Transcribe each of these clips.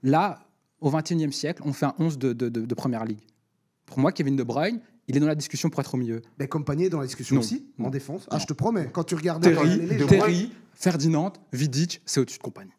Là, au XXIe siècle, on fait un 11 de Première Ligue. Pour moi, Kevin De Bruyne, il est dans la discussion pour être au milieu. Mais Kompany est dans la discussion Non. aussi, en Non. défense. Ah, je te promets, quand tu regardes les légendes- Terry, Ferdinand, Vidic, c'est au-dessus de Kompany.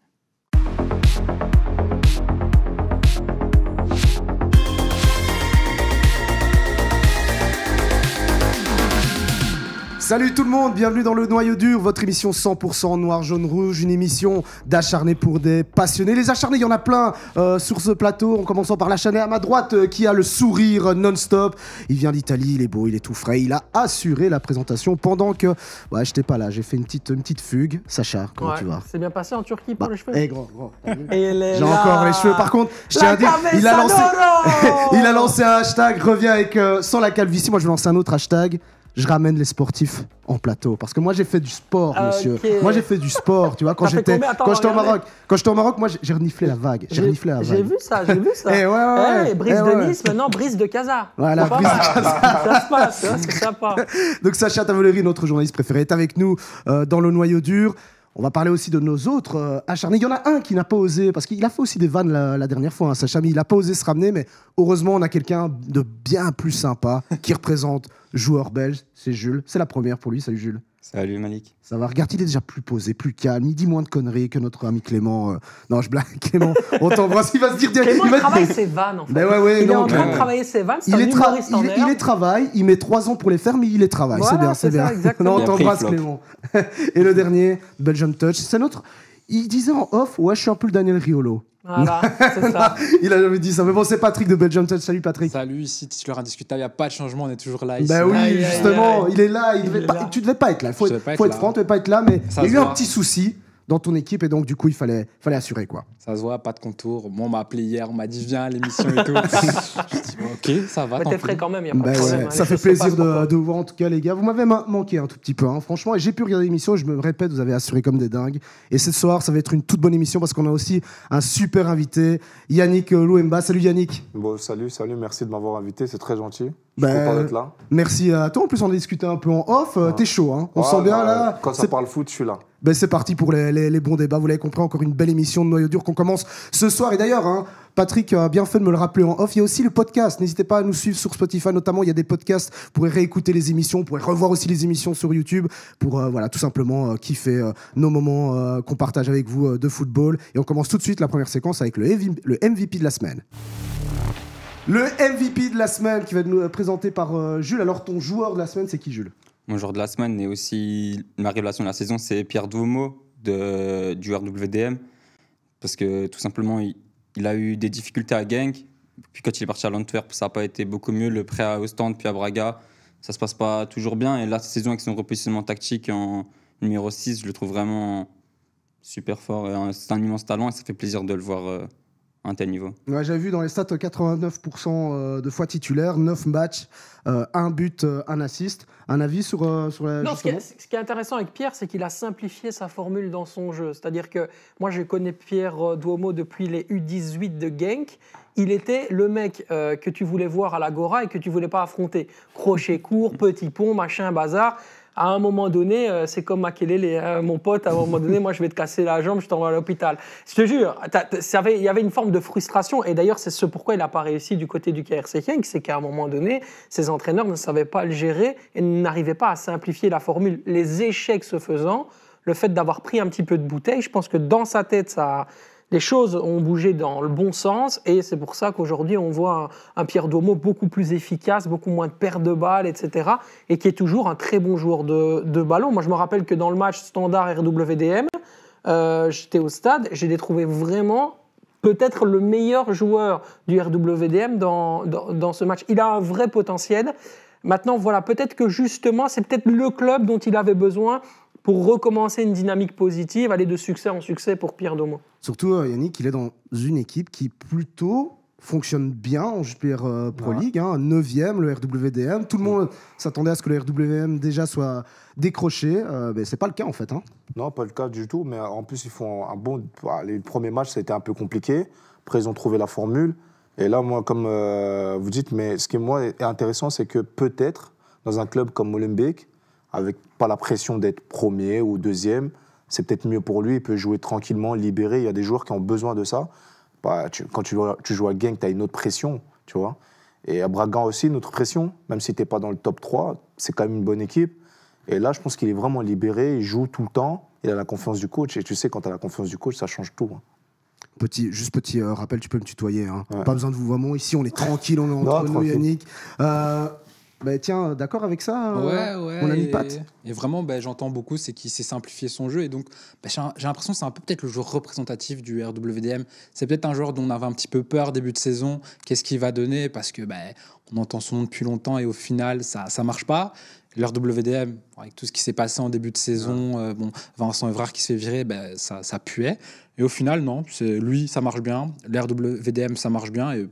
Salut tout le monde, bienvenue dans le Noyau Dur, votre émission 100% noir, jaune, rouge, une émission d'acharnés pour des passionnés. Les acharnés, il y en a plein sur ce plateau, en commençant par l'acharné à ma droite qui a le sourire non-stop. Il vient d'Italie, il est beau, il est tout frais, il a assuré la présentation pendant que... Ouais, j'étais pas là, j'ai fait une petite fugue. Sacha, comment tu vas? C'est bien passé en Turquie pour les cheveux. Eh gros. J'ai J'ai encore les cheveux. Par contre, je tiens à dire, il a lancé un hashtag, reviens avec sans la calvitie. Moi, je vais lancer un autre hashtag. Je ramène les sportifs en plateau. Parce que moi, j'ai fait du sport, monsieur. Moi, j'ai fait du sport, tu vois. Quand j'étais au Maroc, moi, j'ai reniflé la vague. J'ai vu ça. Eh ouais. Brise de Nice, maintenant Brise de Casa. Voilà, Brise de Casa. Ça se passe, hein, c'est sympa. Donc, Sacha Tavoleri, notre journaliste préféré, est avec nous dans le Noyau Dur. On va parler aussi de nos autres acharnés. Il y en a un qui n'a pas osé, parce qu'il a fait aussi des vannes la dernière fois, hein, Sacha, mais il n'a pas osé se ramener. Mais heureusement, on a quelqu'un de bien plus sympa qui représente joueur belge. C'est Jules. C'est la première pour lui. Salut Jules. Salut Malik. Ça va, regarde, il est déjà plus posé, plus calme. Il dit moins de conneries que notre ami Clément. Non, je blague, Clément. On t'embrasse. Il va se dire... Clément, il travaille ses vannes, en fait. Il est en train de travailler ses vannes. C'est un humoriste en herbe. Il les travaille. Il met 3 ans pour les faire, mais il les travaille. Voilà, c'est bien. Non, on t'embrasse, Clément. Et le dernier, Belgian Touch, c'est notre... Il disait en off, ouais, je suis un peu le Daniel Riolo. Voilà, c'est ça. Il a jamais dit ça. Mais bon, c'est Patrick de Belgian Touch. Salut Patrick. Salut, ici, titulaire indiscutable. Il n'y a pas de changement, on est toujours là. Ici. Ben oui, justement, il est là. Tu devais pas être là. Faut être franc, tu devais pas être là. Mais il y a eu un petit souci dans ton équipe et donc du coup il fallait assurer quoi. Ça se voit, pas de contour. Moi on m'a appelé hier, on m'a dit viens à l'émission et tout. Je dis ok, ça va. Mais t'es frais quand même, il n'y a pas de problème. Ouais, ça fait plaisir de vous voir en tout cas les gars. Vous m'avez manqué un tout petit peu, hein, franchement. Et j'ai pu regarder l'émission, je me répète, vous avez assuré comme des dingues. Et ce soir ça va être une toute bonne émission parce qu'on a aussi un super invité, Yannick Louemba. Salut Yannick. Bon, salut, merci de m'avoir invité, c'est très gentil. Je suis content d'être là. Merci à toi. En plus on a discuté un peu en off. T'es chaud, hein. On sent bien là. Quand ça parle foot, je suis là. Ben c'est parti pour les bons débats. Vous l'avez compris, encore une belle émission de Noyau Dur qu'on commence ce soir. Et d'ailleurs, hein, Patrick a bien fait de me le rappeler en off. Il y a aussi le podcast. N'hésitez pas à nous suivre sur Spotify, notamment. Il y a des podcasts. Vous pourrez réécouter les émissions. Vous pourrez revoir aussi les émissions sur YouTube pour voilà, tout simplement kiffer nos moments qu'on partage avec vous de football. Et on commence tout de suite la première séquence avec le MVP de la semaine. Le MVP de la semaine qui va être présenté par Jules. Alors, ton joueur de la semaine, c'est qui, Jules ? Mon joueur de la semaine et aussi ma révélation de la saison, c'est Pierre Duomo du RWDM. Parce que tout simplement, il a eu des difficultés à Genk. Puis quand il est parti à l'Antwerp, ça n'a pas été beaucoup mieux. Le prêt à Ostende puis à Braga, ça ne se passe pas toujours bien. Et là, cette saison, avec son repositionnement tactique en numéro 6, je le trouve vraiment super fort. C'est un immense talent et ça fait plaisir de le voir à un tel niveau. Ouais, j'avais vu dans les stats 89% de fois titulaire, 9 matchs, 1 but, 1 assist. Un avis sur la... Non, ce qui est intéressant avec Pierre, c'est qu'il a simplifié sa formule dans son jeu. C'est-à-dire que moi, je connais Pierre Duomo depuis les U18 de Genk. Il était le mec que tu voulais voir à l'Agora et que tu voulais pas affronter. Crochet court, petit pont, machin, bazar. À un moment donné, c'est comme Makelele, mon pote, à un moment donné, moi je vais te casser la jambe, je t'envoie à l'hôpital. Je te jure, il y avait une forme de frustration, et d'ailleurs c'est ce pourquoi il n'a pas réussi du côté du KRC Genk, c'est qu'à un moment donné, ses entraîneurs ne savaient pas le gérer et n'arrivaient pas à simplifier la formule. Les échecs se faisant, le fait d'avoir pris un petit peu de bouteille, je pense que dans sa tête, les choses ont bougé dans le bon sens et c'est pour ça qu'aujourd'hui on voit un Pierre Duomo beaucoup plus efficace, beaucoup moins de pertes de balles, etc. et qui est toujours un très bon joueur de ballon. Moi je me rappelle que dans le match Standard RWDM, j'étais au stade, j'ai trouvé vraiment peut-être le meilleur joueur du RWDM dans ce match. Il a un vrai potentiel. Maintenant voilà, peut-être que justement c'est peut-être le club dont il avait besoin pour recommencer une dynamique positive, aller de succès en succès pour Pierre Duomo. Surtout, Yannick, il est dans une équipe qui plutôt fonctionne bien en JPR Pro League, hein, 9e, le RWDM. Tout le monde s'attendait à ce que le RWDM déjà soit décroché, mais ce n'est pas le cas en fait. Hein. Non, pas le cas du tout, mais en plus ils font un bon... Les premiers matchs, ça a été un peu compliqué. Après, ils ont trouvé la formule. Et là, moi, comme vous dites, mais ce qui moi, est intéressant, c'est que peut-être, dans un club comme Molenbeek, avec pas la pression d'être premier ou deuxième, c'est peut-être mieux pour lui, il peut jouer tranquillement, libéré, il y a des joueurs qui ont besoin de ça. Quand tu joues à Genk, tu as une autre pression, tu vois. Et à Braga aussi, une autre pression, même si tu n'es pas dans le top 3, c'est quand même une bonne équipe. Et là, je pense qu'il est vraiment libéré, il joue tout le temps, il a la confiance du coach. Et tu sais, quand tu as la confiance du coach, ça change tout. Petit rappel, tu peux me tutoyer. Hein. Ouais. Pas besoin de vous vraiment. Ici, on est tranquille, on est entre nous, tranquille. Yannick. Tiens, d'accord avec ça, Ouais. mon ami Pat? Et vraiment, j'entends beaucoup, c'est qu'il s'est simplifié son jeu. Et donc, j'ai l'impression que c'est un peu peut-être le joueur représentatif du RWDM. C'est peut-être un joueur dont on avait un petit peu peur début de saison. Qu'est-ce qu'il va donner? Parce que on entend son nom depuis longtemps et au final, ça marche pas. L'RWDM, avec tout ce qui s'est passé en début de saison, Vincent Evrard qui se fait virer, ça puait. Et au final, non, lui, ça marche bien. L'RWDM, ça marche bien. Et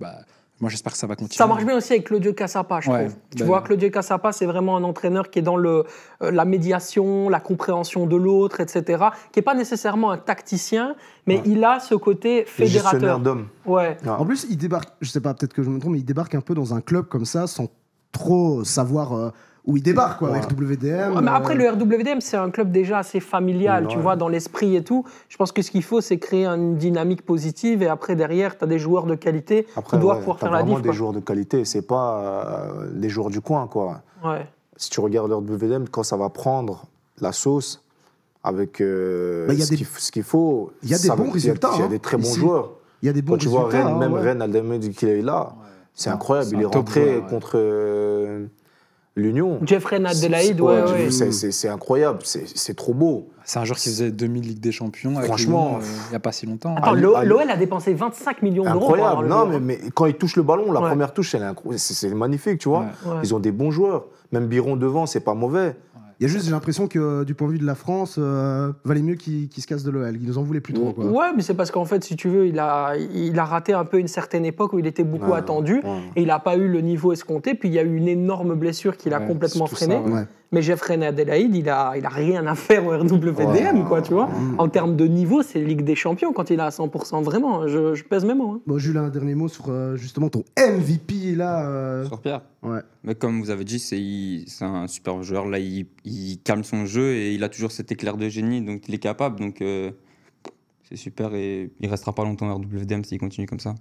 moi, j'espère que ça va continuer. Ça marche bien aussi avec Claudio Cassapa, je trouve. Tu vois, Claudio Cassapa, c'est vraiment un entraîneur qui est dans la médiation, la compréhension de l'autre, etc. Qui n'est pas nécessairement un tacticien, mais il a ce côté fédérateur. Gestionnaire d'hommes. Ouais. En plus, il débarque, je sais pas, peut-être que je me trompe, mais il débarque un peu dans un club comme ça, sans trop savoir où il débarque, quoi, avec WDM. Mais après, le RWDM, c'est un club déjà assez familial, tu vois, dans l'esprit et tout. Je pense que ce qu'il faut, c'est créer une dynamique positive et après, derrière, tu as des joueurs de qualité qui doivent pouvoir faire la diff. Vraiment des joueurs de qualité, c'est pas les joueurs du coin, quoi. Ouais. Si tu regardes le RWDM, quand ça va prendre la sauce avec ce qu'il faut, il y a des bons résultats. Il y a des très bons joueurs. Il y a des bons résultats. Quand tu vois Rennes, Rennes Aldamed qu'il est là, c'est incroyable. Il est rentré contre l'Union. Jeffrey Adelaide, c'est incroyable, c'est trop beau. C'est un joueur qui faisait 2000 Ligue des Champions. Franchement, il n'y a pas si longtemps. Attends, l'OL a dépensé 25 millions d'euros. Incroyable, non, mais quand il touche le ballon, la première touche, c'est magnifique, tu vois. Ouais. Ils ont des bons joueurs. Même Biron devant, c'est pas mauvais. Il y a juste, j'ai l'impression que du point de vue de la France, valait mieux qu'il se casse de l'OL. Il nous en voulait plus trop, quoi. Ouais, mais c'est parce qu'en fait, si tu veux, il a raté un peu une certaine époque où il était beaucoup attendu et il n'a pas eu le niveau escompté. Puis il y a eu une énorme blessure qui l'a complètement freiné. Mais Jeffrey Adelaide, il a rien à faire au RWDM, quoi, tu vois. En termes de niveau, c'est Ligue des Champions quand il est à 100%. Vraiment, je pèse mes mots. Hein. Bon, Jules, un dernier mot sur justement ton MVP là. Sur Pierre. Ouais. Mais comme vous avez dit, c'est un super joueur. Là, il calme son jeu et il a toujours cet éclair de génie, donc il est capable. Donc c'est super et il restera pas longtemps au RWDM s'il continue comme ça.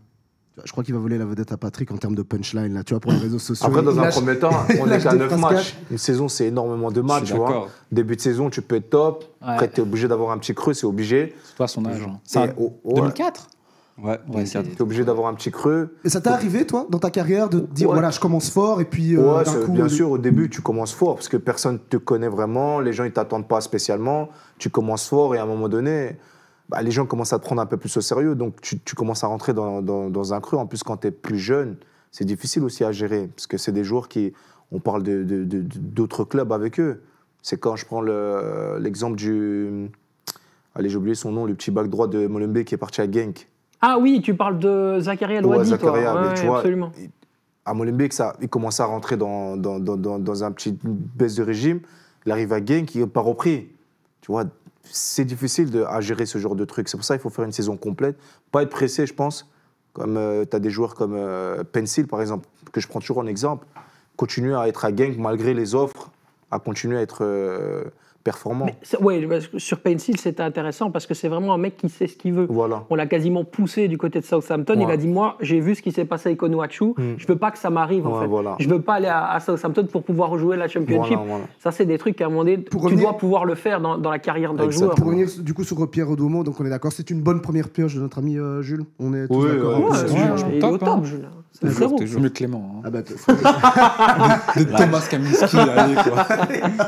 Je crois qu'il va voler la vedette à Patrick en termes de punchline, là, tu vois, pour les réseaux sociaux. Après, dans un premier temps, on est qu'à 9 matchs. Une saison, c'est énormément de matchs, tu vois. Début de saison, tu peux être top. Après, tu es obligé d'avoir un petit creux, c'est obligé. C'est toi son âge. C'est 2004 Ouais, tu es obligé d'avoir un petit creux. Et ça t'est arrivé, toi, dans ta carrière, de te dire, voilà, je commence fort, et puis d'un coup... Bien sûr, au début, tu commences fort, parce que personne ne te connaît vraiment, les gens, ils ne t'attendent pas spécialement. Tu commences fort, et à un moment donné... les gens commencent à te prendre un peu plus au sérieux, donc tu commences à rentrer dans un creux. En plus, quand tu es plus jeune, c'est difficile aussi à gérer, parce que c'est des joueurs on parle d'autres clubs avec eux. C'est quand je prends l'exemple du... Allez, j'ai oublié son nom, le petit back droit de Molenbeek qui est parti à Genk. Ah oui, tu parles de Zakaria Louadi, Zakaria, toi. tu vois, absolument. À Molenbeek, il commençait à rentrer dans un petit baisse de régime. Il arrive à Genk, il n'est pas repris. Tu vois, c'est difficile à gérer ce genre de truc. C'est pour ça qu'il faut faire une saison complète. Pas être pressé, je pense. Comme tu as des joueurs comme Pencil, par exemple, que je prends toujours en exemple. Continuer à être à Genk malgré les offres, à continuer à être performant. Oui, sur Pencil, c'était intéressant parce que c'est vraiment un mec qui sait ce qu'il veut. Voilà. On l'a quasiment poussé du côté de Southampton. Il a dit, moi, j'ai vu ce qui s'est passé avec Onuachu. Je veux pas que ça m'arrive, en fait. Voilà. Je veux pas aller à Southampton pour pouvoir rejouer la Championship. Voilà. Ça, c'est des trucs qu'à un moment donné, tu dois pouvoir le faire dans la carrière d'un joueur. Pour revenir du coup sur Pierre Odomo, donc on est d'accord, c'est une bonne première pioche de notre ami Jules. On est tous d'accord. Il est au top, Jules. C'est le frérot. C'est mieux que Clément. Ah bah, de Thomas Kaminski, allez, quoi.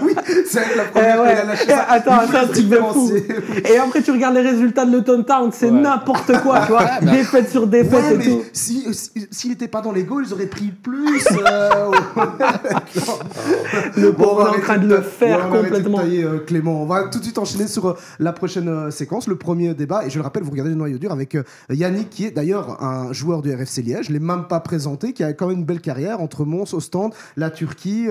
Oui, c'est avec la première qu'il a lâché ça. Attends, un truc de fou. Et après, tu regardes les résultats de Luton Town, c'est n'importe quoi, tu vois. Défaite sur défaite et tout. S'il n'était pas dans les goals, ils auraient pris plus. Le pauvre est en train de le faire complètement. Clément, on va tout de suite enchaîner sur la prochaine séquence, le premier débat. Et je le rappelle, vous regardez le noyau dur avec Yannick, qui est d'ailleurs un joueur du RFC Liège. Je ne l'ai même pas présenté, qui a quand même une belle carrière entre Mons, Ostende, la Turquie,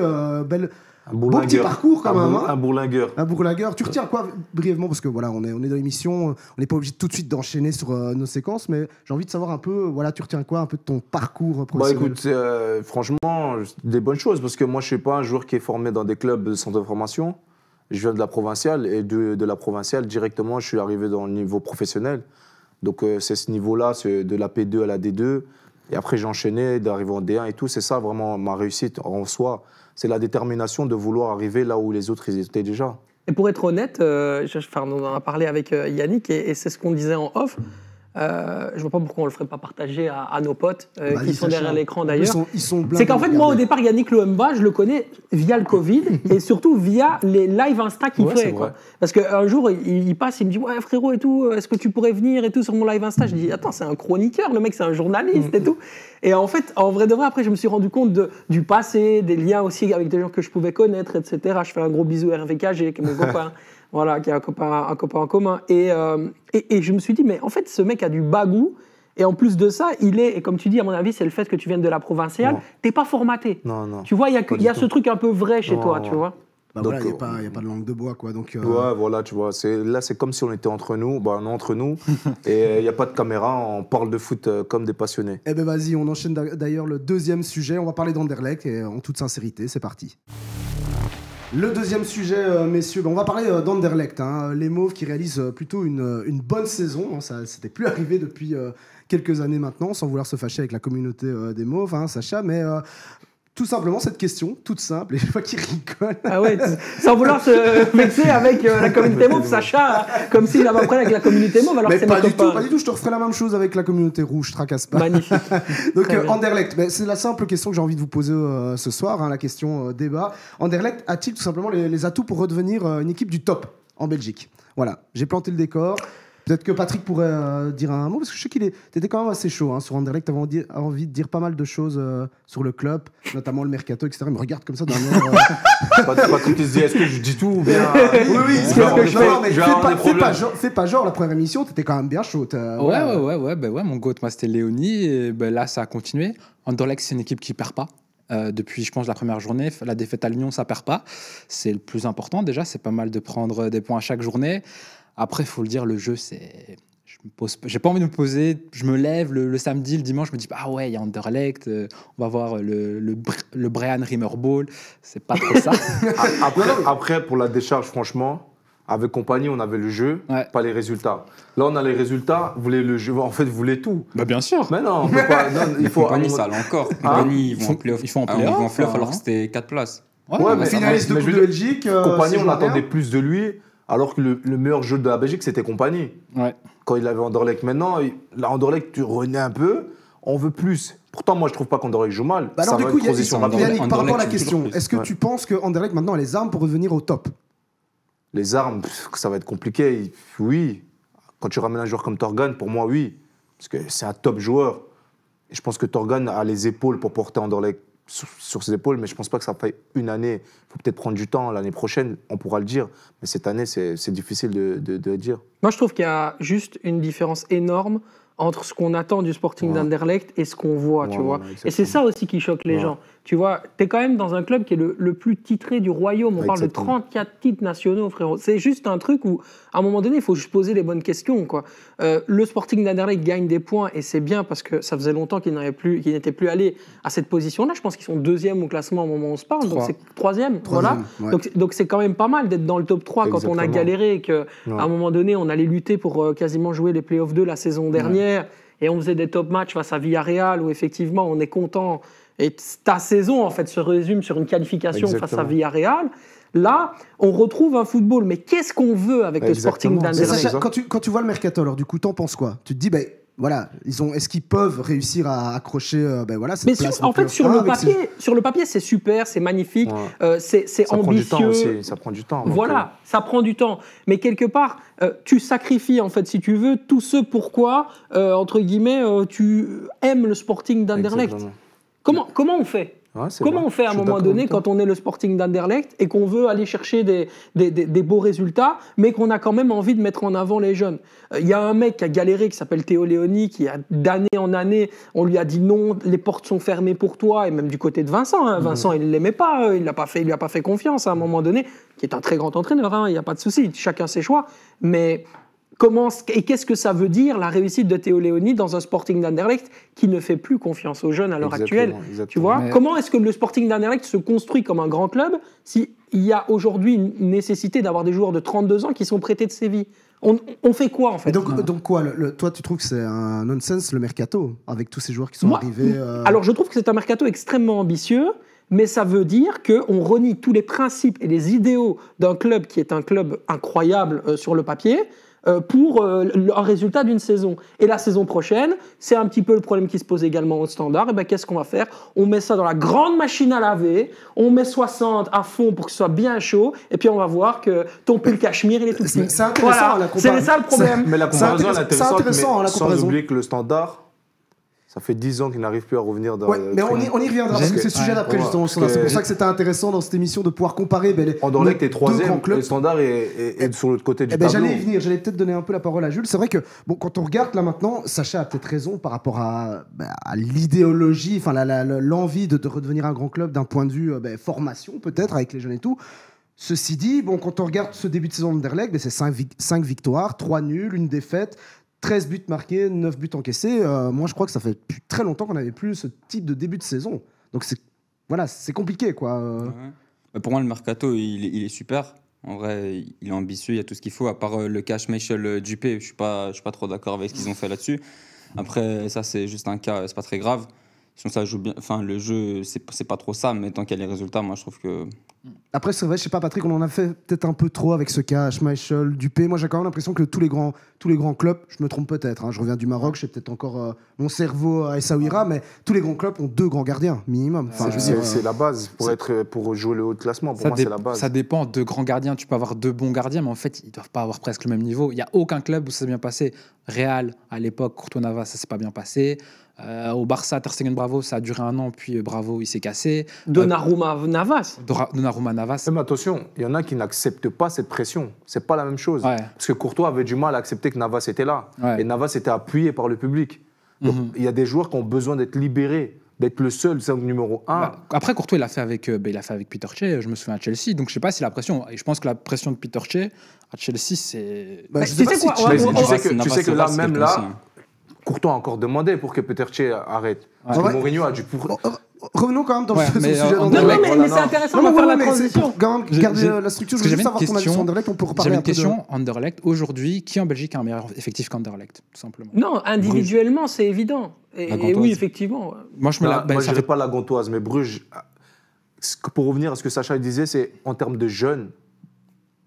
beau petit parcours quand même. Un bourlingueur. Un bourlingueur. Tu retiens quoi brièvement, parce que voilà, on est dans l'émission, on n'est pas obligé tout de suite d'enchaîner sur nos séquences, mais j'ai envie de savoir un peu, voilà, tu retiens quoi un peu de ton parcours professionnel? Écoute, franchement, des bonnes choses, parce que moi je suis pas un joueur qui est formé dans des clubs de centre de formation. Je viens de la provinciale et de la provinciale directement, je suis arrivé dans le niveau professionnel. Donc c'est ce niveau-là, de la P2 à la D2. Et après, j'ai enchaîné, d'arriver en D1 et tout. C'est ça vraiment ma réussite en soi. C'est la détermination de vouloir arriver là où les autres ils étaient déjà. Et pour être honnête, on en a parlé avec Yannick et c'est ce qu'on disait en off. Je vois pas pourquoi on le ferait pas partager à nos potes qui sont derrière l'écran d'ailleurs. Ils sont C'est qu'en fait, moi au départ, Yannick Lohemba, je le connais via le Covid et surtout via les live Insta qu'il fait. Quoi. Parce qu'un jour, il passe, il me dit ouais frérot et tout, est-ce que tu pourrais venir et tout sur mon live Insta? Je dis attends, c'est un chroniqueur, le mec c'est un journaliste et tout. Et en fait, en vrai de vrai, après, je me suis rendu compte du passé, des liens aussi avec des gens que je pouvais connaître, etc. Je fais un gros bisou à RVKG, qui est mon copain. Voilà, qui a un copain en commun. Et je me suis dit, mais en fait, ce mec a du bagou. Et en plus de ça, et comme tu dis, à mon avis, c'est le fait que tu viennes de la provinciale. T'es pas formaté. Non. Tu vois, il y a ce truc un peu vrai chez toi, tu vois. Bah Donc, voilà, il n'y a pas de langue de bois, quoi. Donc, ouais, voilà, tu vois. Là, c'est comme si on était entre nous. Bah, on est entre nous. Et il n'y a pas de caméra. On parle de foot comme des passionnés. Eh ben vas-y, on enchaîne d'ailleurs le deuxième sujet. On va parler d'Anderlecht et en toute sincérité, c'est parti. Le deuxième sujet, messieurs, on va parler d'Anderlecht, les Mauves qui réalisent plutôt une bonne saison. Ça s'était plus arrivé depuis quelques années maintenant, sans vouloir se fâcher avec la communauté des Mauves, Sacha, mais tout simplement cette question, toute simple, et je vois qu'il rigole. Ah ouais, sans vouloir se vexer avec la communauté Mauve, Sacha, comme s'il avait un problème avec la communauté Mauve, alors mais que c'est pas mes du copains. tout, pas du tout, je te referai la même chose avec la communauté rouge, tracasse pas. Magnifique. Donc Très bien. Anderlecht, c'est la simple question que j'ai envie de vous poser ce soir, la question débat. Anderlecht a-t-il tout simplement les atouts pour redevenir une équipe du top en Belgique? Voilà, j'ai planté le décor. Peut-être que Patrick pourrait dire un mot, parce que je sais qu'il était quand même assez chaud sur Anderlecht. Tu avais envie de dire pas mal de choses sur le club, notamment le mercato, etc. Il me regarde comme ça d'un air. Patrick il se dit, est-ce que je dis tout ou bien... oui, je vais avoir des problèmes. mais Je vais avoir des problèmes. fais pas genre, la première émission, t'étais quand même bien chaud. Ouais, mon goat, moi, c'était Léonie. Et là, ça a continué. Anderlecht, c'est une équipe qui perd pas. Depuis, je pense, la première journée, la défaite à Lyon, ça perd pas. C'est le plus important, déjà. C'est pas mal de prendre des points à chaque journée. Après, il faut le dire, le jeu, c'est... J'ai pas envie de me poser. Je me lève le samedi, le dimanche, je me dis ah ouais, il y a Anderlecht, on va voir le Brian Rimmer Ball. C'est pas trop ça. Après, pour la décharge, franchement, avec compagnie, on avait le jeu, pas les résultats. Là, on a les résultats, vous voulez le jeu, en fait, vous voulez tout. Bah bien sûr. Mais non, on peut pas. Non, il faut. Compagnie, ça allait encore. Compagnie, ils vont en play-off. Ils font en play-off, alors que c'était 4 places. Ouais, mais finaliste de mais Coupe je de veux dire, Belgique. Compagnie, si on je attendait regarde. plus de lui, alors que le meilleur jeu de la Belgique, c'était Compagnie. Ouais. Quand il avait Anderlecht. Maintenant, là, Anderlecht, tu renais un peu, on veut plus. Pourtant, moi, je trouve pas qu'Anderlecht joue mal. Bah alors, Ça du va coup, être transition rapide. Yannick, par rapport à la Anderlecht, question, toujours plus. est-ce que tu penses que Anderlecht maintenant a les armes pour revenir au top? Les armes, ça va être compliqué. Oui. Quand tu ramènes un joueur comme Torgan, pour moi, oui. Parce que c'est un top joueur. Et je pense que Torgan a les épaules pour porter Anderlecht sur ses épaules, mais je pense pas que ça fait une année. Il faut peut-être prendre du temps. L'année prochaine, on pourra le dire. Mais cette année, c'est difficile de dire. Moi, je trouve qu'il y a juste une différence énorme entre ce qu'on attend du Sporting d'Anderlecht et ce qu'on voit, tu vois. Et c'est ça aussi qui choque les gens. Tu vois, t'es quand même dans un club qui est le plus titré du royaume. On parle de 34 titres nationaux, frérot. C'est juste un truc où, à un moment donné, il faut juste poser les bonnes questions, quoi. Le Sporting d'Anderlecht gagne des points et c'est bien parce que ça faisait longtemps qu'ils n'étaient plus allés à cette position-là. Je pense qu'ils sont deuxième au classement au moment où on se parle. Donc c'est troisième, voilà. Ouais. Donc c'est quand même pas mal d'être dans le top 3 quand on a galéré et qu'à un moment donné, on allait lutter pour quasiment jouer les playoffs 2 la saison dernière. Et on faisait des top matchs face à Villarreal où effectivement on est content. Et ta saison en fait se résume sur une qualification face à Villarreal. Là, on retrouve un football. Mais qu'est-ce qu'on veut avec le Sporting d'Anderlecht? Sacha, quand tu vois le mercato, alors du coup, t'en penses quoi? Tu te dis, voilà, est-ce qu'ils peuvent réussir à accrocher cette place en fait, sur le papier, c'est super, c'est magnifique, c'est ça ambitieux. Prend du temps aussi, ça prend du temps. Voilà, ça prend du temps. Mais quelque part, tu sacrifies, en fait, si tu veux, tout ce pourquoi, entre guillemets, tu aimes le Sporting d'Anderlecht. Comment on fait? Comment on fait à un moment donné quand on est le Sporting d'Anderlecht et qu'on veut aller chercher des beaux résultats, mais qu'on a quand même envie de mettre en avant les jeunes? Il y a un mec qui a galéré qui s'appelle Théo Léoni, qui d'année en année, on lui a dit non, les portes sont fermées pour toi, et même du côté de Vincent. Vincent, il ne l'aimait pas, il lui a pas fait confiance à un moment donné, qui est un très grand entraîneur, il n'y a pas de souci, chacun ses choix. Mais qu'est-ce que ça veut dire, la réussite de Théo Léoni dans un Sporting d'Anderlecht qui ne fait plus confiance aux jeunes à l'heure actuelle? Tu vois, comment est-ce que le Sporting d'Anderlecht se construit comme un grand club s'il y a aujourd'hui une nécessité d'avoir des joueurs de 32 ans qui sont prêtés de Séville? On fait quoi en fait? Et donc quoi, toi tu trouves que c'est un nonsense le mercato avec tous ces joueurs qui sont Moi- arrivés Alors je trouve que c'est un mercato extrêmement ambitieux, mais ça veut dire qu'on renie tous les principes et les idéaux d'un club qui est un club incroyable sur le papier pour un résultat d'une saison. Et la saison prochaine, c'est un petit peu le problème qui se pose également au Standard. Et ben, qu'est-ce qu'on va faire? On met ça dans la grande machine à laver, on met 60 à fond pour que ce soit bien chaud, et puis on va voir que ton pull cachemire, il est tout petit. C'est intéressant, la c'est ça le problème. Mais la comparaison est c'est intéressante, intéressant, mais la sans comparaison. oublier que le Standard, ça fait 10 ans qu'il n'arrive plus à revenir dans Ouais, le mais truc. on y reviendra parce que c'est le sujet d'après Ouais, justement. parce C'est pour que- ça que c'était intéressant dans cette émission de pouvoir comparer Anderlecht est deux troisième, grands et clubs. le Standard est sur l'autre côté du Eh ben, tableau. j'allais y venir, j'allais peut-être donner un peu la parole à Jules. C'est vrai que bon, quand on regarde là maintenant, Sacha a peut-être raison par rapport à l'idéologie, enfin l'envie de redevenir un grand club d'un point de vue formation peut-être avec les jeunes et tout. Ceci dit, bon, quand on regarde ce début de saison d'Anderlecht, c'est 5 victoires, 3 nuls, 1 défaite, 13 buts marqués, 9 buts encaissés. Moi, je crois que ça fait depuis très longtemps qu'on n'avait plus ce type de début de saison. Donc c'est compliqué quoi. Ouais. Bah, pour moi, le mercato, il est super. En vrai, il est ambitieux, il y a tout ce qu'il faut, à part le cash Michel Dupé. Je suis pas trop d'accord avec ce qu'ils ont fait là-dessus. Après, ça, c'est juste un cas, c'est pas très grave. Sinon, ça joue bien. Enfin, le jeu, c'est pas trop ça, mais tant qu'il y a les résultats, moi, je trouve que. Après, c'est vrai, je sais pas, Patrick, on en a fait peut-être un peu trop avec ce cas, Schmeichel, Dupé. Moi, j'ai quand même l'impression que tous les grands clubs, je me trompe peut-être, hein, je reviens du Maroc, j'ai peut-être encore mon cerveau à Essaouira, mais tous les grands clubs ont 2 grands gardiens, minimum. Enfin, je veux dire, C'est la base pour jouer le haut de classement. Pour moi, c'est la base. Ça dépend de grands gardiens. Tu peux avoir 2 bons gardiens, mais en fait, ils ne doivent pas avoir presque le même niveau. Il n'y a aucun club où ça s'est bien passé. Real, à l'époque, Courtois Navas, ça s'est pas bien passé. Au Barça, Ter Stegen Bravo, ça a duré 1 an, puis Bravo, il s'est cassé. Donnarumma Navas. Donnarumma Navas. Mais attention, il y en a qui n'acceptent pas cette pression. C'est pas la même chose. Ouais. Parce que Courtois avait du mal à accepter que Navas était là. Ouais. Et Navas était appuyé par le public. Donc, il y a des joueurs qui ont besoin d'être libérés, d'être le seul, c'est le numéro 1. Bah, après, Courtois, il a fait avec Peter Cech, je me souviens à Chelsea, donc je sais pas si la pression. Et je pense que la pression de Peter Cech à Chelsea, c'est. bah, Mais je sais tu sais pas si quoi, tu- on va- Mais on- tu sais que là, c'est même quelqu'un là, aussi, hein. Courtois a encore demandé pour que Peter Cech arrête. Parce Ouais. que Mourinho a dû... Revenons quand même dans Ouais, ce mais, sujet non, Non, d'Anderlecht. non, mais c'est intéressant, on va faire la transition. Pour quand même J'ai- garder j'ai- la structure, parce je que veux juste j'avais une savoir ton avis sur question. Anderlecht, on peut reparler J'avais un une peu de... question. Anderlecht, aujourd'hui, qui en Belgique a un meilleur effectif qu'Anderlecht, tout simplement? Non, individuellement, c'est évident. La Et Gantoise. oui, effectivement. Moi, je me la. Moi, ça je dirais fait- pas la Gantoise, mais Bruges, pour revenir à ce que Sacha disait, c'est en termes de jeunes,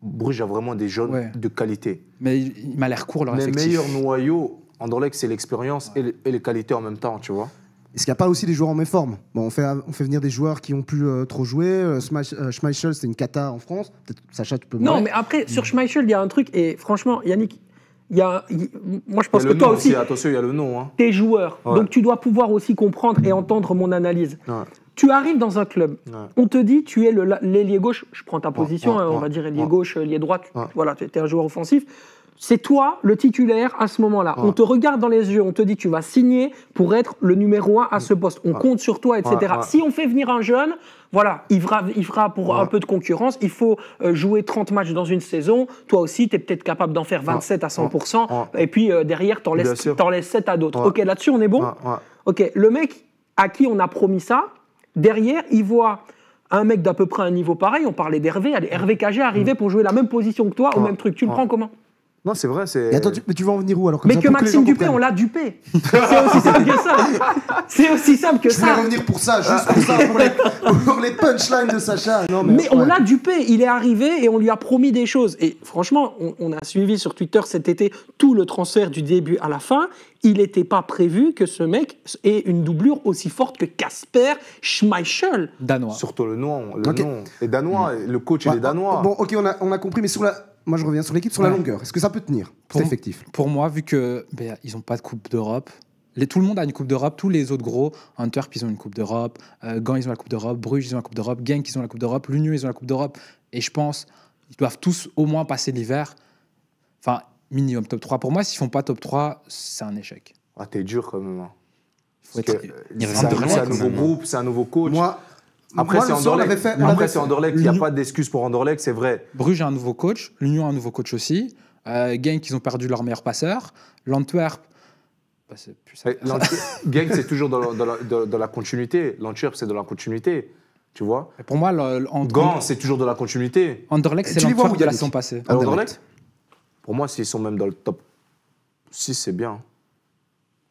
Bruges a vraiment des jeunes Ouais. de qualité. Mais il m'a l'air court, leur Les effectif. meilleurs noyaux, Anderlecht, c'est l'expérience et les qualités en même temps, tu vois. Est-ce qu'il n'y a pas aussi des joueurs en méforme? Bon, on fait venir des joueurs qui ont plus trop joué. Schmeichel, c'est une cata en France. Peut-être, Sacha, tu peux me Non, dire. mais après, sur Schmeichel, il y a un truc, et franchement, Yannick, moi je Il pense y a que le toi nom aussi, attention, il y a le nom. Hein. t'es joueur, Ouais. donc tu dois pouvoir aussi comprendre et entendre mon analyse. Ouais. Tu arrives dans un club, Ouais. on te dit tu es l'ailier gauche, je prends ta position, ouais, hein, on ouais, va dire ailier ouais. gauche, ailier droit, Ouais. voilà, tu es un joueur offensif. C'est toi le titulaire à ce moment-là. Ouais. On te regarde dans les yeux, on te dit tu vas signer pour être le numéro 1 à ce poste. On compte sur toi, etc. Ouais, ouais. Si on fait venir un jeune, voilà, il fera pour Ouais. un peu de concurrence. Il faut jouer 30 matchs dans une saison. Toi aussi, tu es peut-être capable d'en faire 27 à 100%. Ouais. Et puis derrière, tu en Bien laisses sûr. 7 à d'autres. Ouais. Ok, là-dessus, on est bon. Ouais, ouais. Ok, le mec à qui on a promis ça, derrière, il voit un mec d'à peu près un niveau pareil. On parlait d'Hervé. Allez, Hervé Cagé arrivait pour jouer la même position que toi, au Ouais. même truc. Tu le Ouais. prends comment? Non, c'est vrai, c'est... Et attends, mais tu vas en venir où alors comme Mais ça, que pour les Maxime gens Dupé, comprennent. on l'a dupé. C'est aussi simple que ça. C'est aussi simple que Je voulais ça. revenir pour ça, juste pour ça, pour les punchlines de Sacha. Non, Mais on ouais. l'a dupé, il est arrivé et on lui a promis des choses. Et franchement, on a suivi sur Twitter cet été tout le transfert du début à la fin. Il n'était pas prévu que ce mec ait une doublure aussi forte que Kasper Schmeichel. Danois. Surtout le nom. Ok. Les Danois, le coach, il Ouais, est danois. Bon, ok, on a compris, mais moi je reviens sur l'équipe, sur la Ouais. longueur. Est-ce que ça peut tenir, Pour- cet effectif? Pour moi, vu que ils n'ont pas de Coupe d'Europe, tout le monde a une Coupe d'Europe, tous les autres gros, Antwerp, ils ont une Coupe d'Europe, Gand, ils ont la Coupe d'Europe, Bruges, ils ont la Coupe d'Europe, Genk, ils ont la Coupe d'Europe, l'Union, ils ont la Coupe d'Europe. Et je pense qu'ils doivent tous au moins passer l'hiver. Enfin, minimum top 3. Pour moi, s'ils font pas top 3, c'est un échec. Ah, t'es dur quand même. Hein. Faut Parce être- que, il c'est reste un, Anderlecht, c'est un quand nouveau même, hein. groupe, c'est un nouveau coach. Moi, Après, moi, c'est le soir, on Anderlecht. avait fait- on Après, avait c'est fait- Anderlecht. Il n'y a l'Union- pas d'excuse pour Anderlecht, c'est vrai. Bruges a un nouveau coach, l'Union a un nouveau coach aussi, Genk, ils ont perdu leur meilleur passeur, l'Antwerp, c'est plus ça. Genk, c'est toujours dans la continuité. L'Antwerp, c'est dans la continuité. Tu vois. Et pour moi, Gand, c'est toujours de la continuité. Anderlecht, c'est Tu les vois où, l'Antwerp de la Yannick? saison passée. Alors, Anderlecht, Pour moi, s'ils sont même dans le top 6, c'est bien.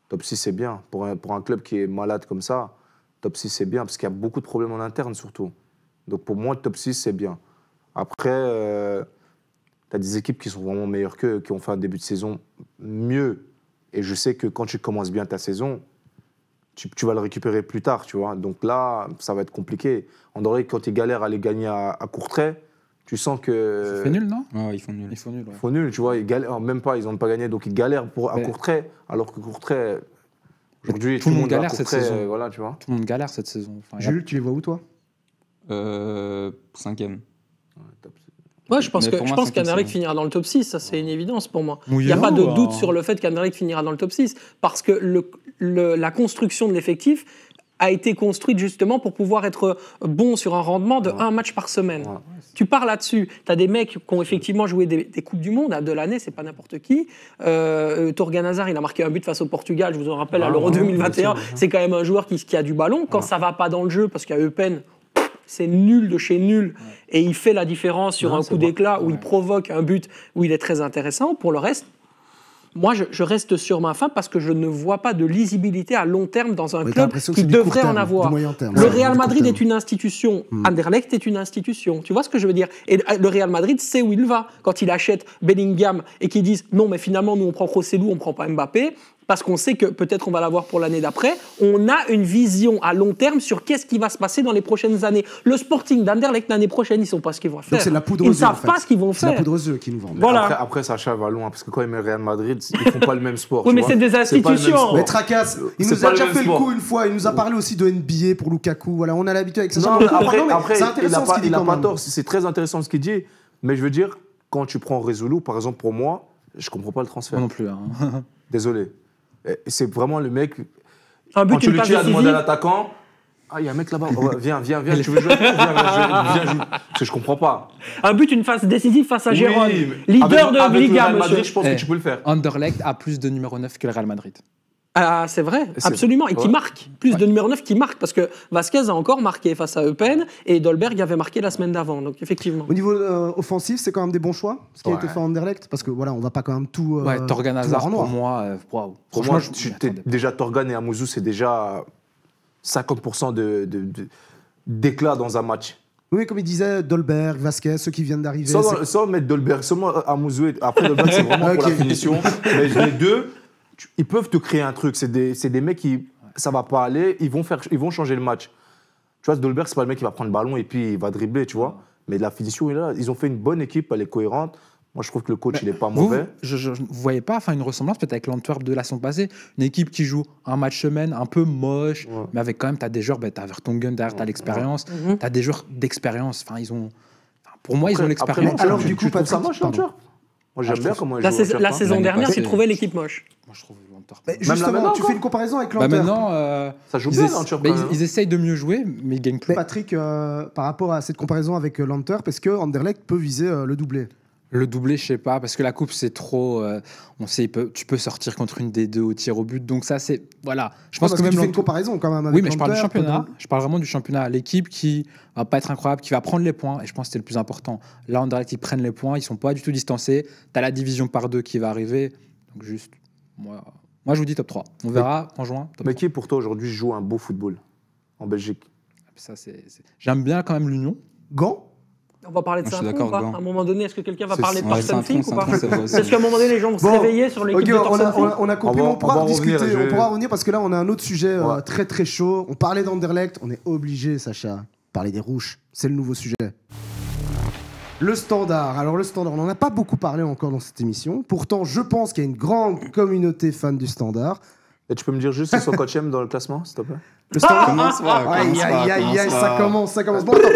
Top 6, c'est bien. Pour un club qui est malade comme ça, top 6, c'est bien, parce qu'il y a beaucoup de problèmes en interne, surtout. Donc pour moi, top 6, c'est bien. Après, tu as des équipes qui sont vraiment meilleures qu'eux, qui ont fait un début de saison mieux. Et je sais que quand tu commences bien ta saison, tu vas le récupérer plus tard, tu vois. Donc là, ça va être compliqué. Anderlecht, quand ils galèrent à les gagner à court trait, tu sens que... Ça fait nul, non? Ouais, ils font nul. Ils font nul, ouais. Ils font nul, tu vois. Ils galèrent, même pas, ils n'ont pas gagné, donc ils galèrent à court trait. Alors que court trait, aujourd'hui, Tout le monde va à galère court cette trait, saison. voilà, tu vois. Tout le monde galère cette saison. Enfin, il y a- Jules, tu les vois où, toi? 5e. Ouais, je pense Mais que pour je moi, pense cinquième, qu'Anderlecht c'est finira dans le top 6, ça c'est une évidence pour moi. Il Mouillé, n'y a pas de ou, doute sur le fait qu'Anderlecht finira dans le top 6, parce que la construction de l'effectif a été construite justement pour pouvoir être bon sur un rendement de 1 match par semaine. Ouais. Tu pars là-dessus, tu as des mecs qui ont effectivement joué des Coupes du Monde de l'année, c'est pas n'importe qui. Torgan Hazard, il a marqué un but face au Portugal, je vous en rappelle, à l'Euro 2021, c'est quand même un joueur qui a du ballon. Quand ça va pas dans le jeu, parce qu'à Eupen, c'est nul de chez nul, et il fait la différence sur un coup d'éclat où il provoque un but où il est très intéressant. Pour le reste, moi, je reste sur ma faim parce que je ne vois pas de lisibilité à long terme dans un Oui, t'as club l'impression que qui c'est du court devrait terme, en avoir. du moyen terme. Le Ouais, Real du Madrid court est terme. une institution, Anderlecht est une institution. Tu vois ce que je veux dire? Et le Real Madrid sait où il va. Quand il achète Bellingham et qu'ils disent non, mais finalement, nous, on prend Rossellou, on prend pas Mbappé, parce qu'on sait que peut-être on va l'avoir pour l'année d'après, on a une vision à long terme sur qu'est-ce qui va se passer dans les prochaines années. Le Sporting d'Anderlecht l'année prochaine, ils ne savent pas ce qu'ils vont faire. Donc c'est de la poudre Ils aux ne yeux, en savent fait. pas ce qu'ils vont C'est la faire. poudre aux yeux qui nous vendent. Voilà. Après, Sacha va loin, parce que quand il met le Real Madrid, ils font pas le même sport. Oui, tu mais vois. c'est des pas le même institutions. sport. Mais Tracasse, il C'est nous pas a le déjà même fait le sport. coup une fois, il nous a parlé aussi de NBA pour Lukaku. Voilà, on a l'habitude avec ça. Non, mais mais après c'est il n'a intéressant ce qu'il dit pas quand même. tort. C'est très intéressant ce qu'il dit. Mais je veux dire, quand tu prends Rezulu, par exemple, pour moi, je comprends pas le transfert. Moi non plus. Hein. Désolé. C'est vraiment le mec. Un but, Quand une passe Ancelotti a demandé à décisive. l'attaquant, ah, il y a un mec là-bas. Oh, viens, tu veux jouer? Viens, joue. Parce que je comprends pas. Un but, une phase décisive face à Gérone. Oui, mais Leader de avec le Liga, Real Madrid, monsieur. je pense que tu peux le faire. Anderlecht a plus de numéro 9 que le Real Madrid. Ah, c'est vrai, C'est- absolument. Et qui ouais. marque. Plus de numéro 9 qui marque. Parce que Vasquez a encore marqué face à Eupen et Dolberg avait marqué la semaine d'avant. Donc, effectivement. Au niveau offensif, c'est quand même des bons choix, ce qui a Ouais. été fait à Anderlecht, parce que voilà, on va pas quand même tout. Ouais, Torgan tout Hazard, en pour noir. moi, waouh. Pour Franchement, moi, je m'y attendais pas. déjà Torgan et Amouzou, c'est déjà 50% d'éclat dans un match. Oui, comme il disait, Dolberg, Vasquez, ceux qui viennent d'arriver. Sans mettre Dolberg, seulement Amouzou. Après, Dolberg, c'est vraiment pour Ok. la finition. Mais les deux, ils peuvent te créer un truc. C'est des mecs qui, ça va pas aller, ils vont changer le match. Tu vois, Dolberg, c'est pas le mec qui va prendre le ballon et puis il va dribbler, tu vois. Mais la finition, il est là. Ils ont fait une bonne équipe, elle est cohérente. Moi, je trouve que le coach, il est pas Vous, mauvais. vous voyez pas une ressemblance peut-être avec l'Antwerp de la saison passée, une équipe qui joue un match semaine un peu moche, Ouais. mais avec quand même, tu as des joueurs, tu as Vertonghen derrière, tu as l'expérience, Mhm. tu as des joueurs d'expérience. Enfin, ils ont, pour moi, ils ont Après, l'expérience. Antwerp, Alors, du coup, tu trouves ça Patrick, moche, pardon. l'Antwerp? Moi, j'aime je bien trouve- comment ils La, jouent. saison, Antwerp, hein. saison L'année dernière, passée- tu trouvais l'équipe moche. Moi, je trouve l'Antwerp. Mais là justement, maintenant, tu encore fais une comparaison avec Bah l'Antwerp. maintenant, Ça joue ils, bien, essa- l'Antwerp, bah, quand ils- même. ils essayent de mieux jouer, mais ils gagnent plus. Patrick, par rapport à cette comparaison avec l'Antwerp, est-ce que Anderlecht peut viser le doublé? Le doublé, je sais pas, parce que la coupe, c'est trop. On sait, tu peux sortir contre une des deux au tir au but. Donc, ça, c'est. Voilà. Je pense Parce que que même tu fais une l'Antwerp- comparaison quand même avec Oui, mais je parle du l'Antwerp, championnat. donc- Je parle vraiment du championnat. L'équipe qui va pas être incroyable, qui va prendre les points. Et je pense que c'était le plus important. Là, Anderlecht, ils prennent les points. Ils sont pas du tout distancés. Tu as la division par deux qui va arriver. Donc, juste. Moi, je vous dis top 3. On verra en juin. Top Mais 3. qui, pour toi, aujourd'hui, joue un beau football en Belgique? Ça, J'aime bien quand même l'Union. Gant? On va parler de Moi, je ça suis un peu ou d'accord, pas Gant. À un moment donné, est-ce que quelqu'un va C'est- parler de Ouais, Torsten Saint-Tron, Fink ou pas Saint-Tron, c'est vrai, Parce qu'à un moment donné, les gens vont se réveiller sur l'équipe Ok, de on Torsten Fink. a compris, On va- on pourra on va en discuter, revenir, je vais- on pourra revenir parce que là on a un autre sujet Ouais. très très chaud. On parlait d'Anderlecht, on est obligé, Sacha, de parler des Rouges, c'est le nouveau sujet. Le Standard. Alors le Standard, on n'en a pas beaucoup parlé encore dans cette émission. Pourtant, je pense qu'il y a une grande communauté fan du Standard. Et tu peux me dire juste si son coach aime dans le classement, s'il te plaît? Le Standard. Commence pas, Aïe, commence pas, aïe, aïe, commence aïe, pas. ça commence. Bon, attends,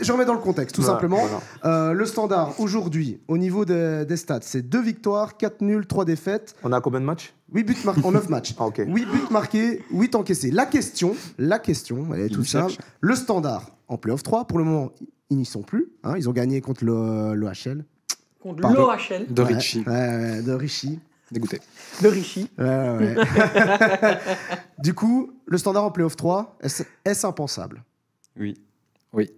je remets dans le contexte, tout Voilà, simplement. voilà. Le Standard, aujourd'hui, au niveau des stats, c'est 2 victoires, 4 nuls, 3 défaites, On a combien de matchs? 8 buts marqués en 9 matchs. Ah, ok. 8 buts marqués, 8 encaissés. La question, elle est Il toute simple. cherche. Le Standard, en Playoff 3, pour le moment, ils n'y sont plus. Hein, ils ont gagné contre le HL. Contre Pardon. l'OHL De Richie. Ouais, de Richie. Dégoûté. de Richie. Ouais. Du coup, le Standard en Playoff 3, est-ce impensable? Oui. Oui.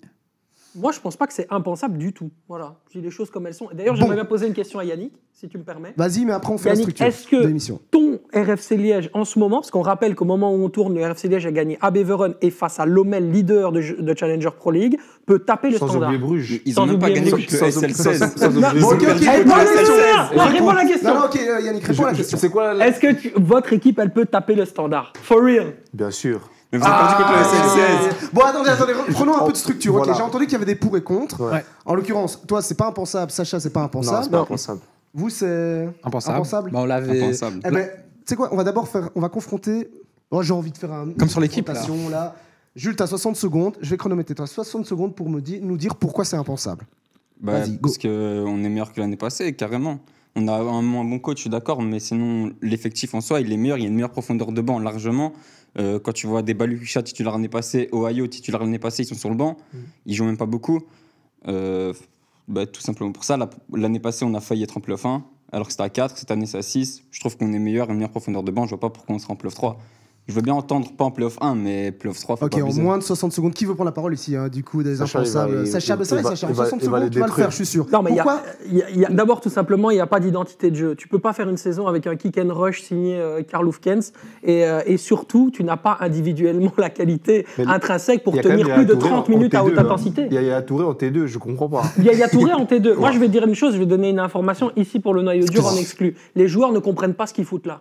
Moi, je pense pas que c'est impensable du tout. Voilà, je dis les choses comme elles sont. Et d'ailleurs, j'aimerais bien poser une question à Yannick, si tu me permets. Vas-y, mais après, on fait Yannick, la structure est-ce que de l'émission. ton RFC Liège, en ce moment, parce qu'on rappelle qu'au moment où on tourne, le RFC Liège a gagné à Beveren et face à Lommel, leader de Challenger Pro League, peut taper le Sans standard. oublier Bruges. Ils Sans ont même pas oublier gagné Bruges. contre le SL16. Bon, ok, ok, Réponds à la réponds question. Non, réponds à la question. Non, non, ok, Yannick, réponds à la question. C'est quoi la... Est-ce que votre équipe, elle peut taper le standard? For real? Bien sûr. Mais vous avez perdu contre le SL16. Bon, attendez, prenons un peu de structure. Ok, Voilà. j'ai entendu qu'il y avait des pour et contre. Ouais. En l'occurrence, toi, c'est pas impensable. Sacha, c'est pas Non, impensable. c'est pas impensable. Vous, c'est Impensable. Bah, on l'avait. Impensable. Eh ben, tu sais quoi, on va confronter. Oh, j'ai envie de faire un. Comme sur l'équipe, là. confrontation, là. Jules, t'as 60 secondes. Je vais chronométrer. T'as 60 secondes pour nous dire pourquoi c'est impensable. Bah, Vas-y, go. parce qu'on est meilleur que l'année passée, carrément. On a un moins bon coach, je suis d'accord, mais sinon, l'effectif en soi, il est meilleur. Il y a une meilleure profondeur de banc, largement. Quand tu vois des Balucha titulaires l'année passée, Ohio titulaire l'année passée, ils sont sur le banc. Ils jouent même pas beaucoup. Tout simplement pour ça, l'année passée, on a failli être en play-off 1, alors que c'était à 4. Cette année, c'est à 6. Je trouve qu'on est meilleur, une meilleure profondeur de banc. Je vois pas pourquoi on serait en play-off 3. Je veux bien entendre, pas en play-off 1, mais play-off 3, faut Ok, pas en abuser. moins de 60 secondes. Qui veut prendre la parole ici, du coup, des Sacha, impensables? Sacha, c'est vrai, Sacha, en 60 secondes, tu vas le faire, je suis sûr. Non, mais Pourquoi d'abord, tout simplement, il n'y a pas d'identité de jeu. Tu peux pas faire une saison avec un kick and rush signé Karl Hufkens et surtout, tu n'as pas individuellement la qualité Mais intrinsèque pour il y a quand tenir même plus de Yaya Touré 30 en minutes à haute T2, hein. intensité. Il y a Yaya Touré en T2, je comprends pas. Il y a Touré en T2. Moi, je vais dire une chose, je vais donner une information ici pour le noyau dur en exclu. Les joueurs ne comprennent pas ce qu'ils foutent là.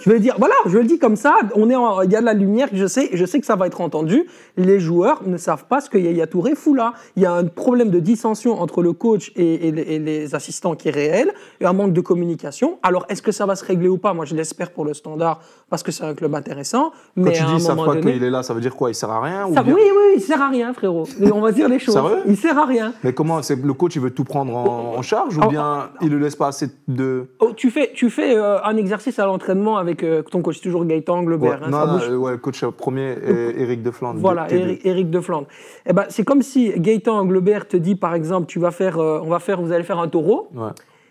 Je vais dire, voilà, je le dis comme ça, il y a de la lumière, je sais que ça va être entendu. Les joueurs ne savent pas ce que Yaya Touré fout là. Il y a un problème de dissension entre le coach et les assistants qui est réel, et un manque de communication. Alors, est-ce que ça va se régler ou pas? Moi, je l'espère pour le Standard, parce que c'est un club intéressant. Quand Mais tu à dis un ils savent moment pas donné... qu'il est là, ça veut dire quoi? Il sert à rien ou Ça- bien... oui, il sert à rien, frérot. Et on va dire les choses. Sérieux? Il sert à rien. Mais comment? C'est le coach, il veut tout prendre en charge ou Oh, bien il le laisse pas assez de... Oh, tu fais un exercice à l'entraînement avec ton coach, toujours Gaëtan Englebert. Ouais, hein, non, ça non, bouge. ouais, le coach premier, Éric de Flandre. Voilà, T2. Éric de Flandre. Eh ben, c'est comme si Gaëtan Englebert te dit, par exemple, vous allez faire un taureau, Ouais.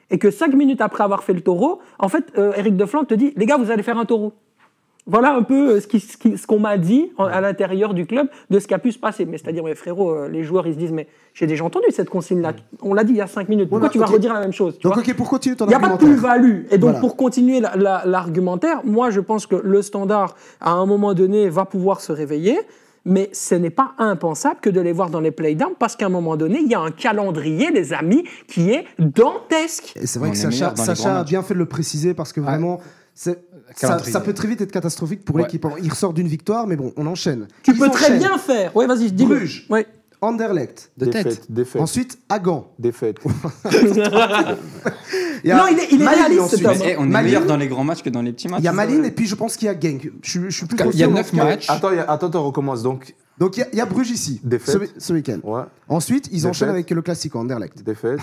et que 5 minutes après avoir fait le taureau, en fait, Éric de Flandre te dit, les gars, vous allez faire un taureau. Voilà un peu ce qu'on m'a dit à l'intérieur du club de ce qui a pu se passer. Mais c'est-à-dire, mais frérot, les joueurs, ils se disent, mais j'ai déjà entendu cette consigne-là. On l'a dit il y a 5 minutes. Pourquoi tu vas ok. redire la même chose? Tu Donc, vois ok, pour continuer ton il n'y a pas de argumentaire. plus-value. Et donc, Voilà. pour continuer l'argumentaire, moi, je pense que le Standard, à un moment donné, va pouvoir se réveiller. Mais ce n'est pas impensable que de les voir dans les playdowns, parce qu'à un moment donné, il y a un calendrier, les amis, qui est dantesque. Et c'est vrai On que est Sacha, meilleur dans les Sacha grands a matchs. bien fait de le préciser parce que vraiment, ça Calendrier. peut très vite être catastrophique pour Ouais. l'équipe. Il ressort d'une victoire, mais bon, on enchaîne. Tu Ils peux très enchaînent. bien faire. Oui, vas-y, dis-le. Bruges. Oui. Anderlecht. De tête. Défaite. Ensuite, Hagan. Défaite. Il y a Non, il est Malines réaliste, ensuite. cet homme. Mais, on est Malines. meilleur dans les grands matchs que dans les petits matchs. Il y a c'est Malines vrai. et puis je pense qu'il y a Genk. Je suis plus Il y a sûr, 9 mais en tout cas- matchs. Attends, on recommence. Donc, Donc il y a Bruges ici, Défaite. ce week-end. ouais, Ensuite, ils Défaite. enchaînent avec le Classico, Anderlecht. défaite.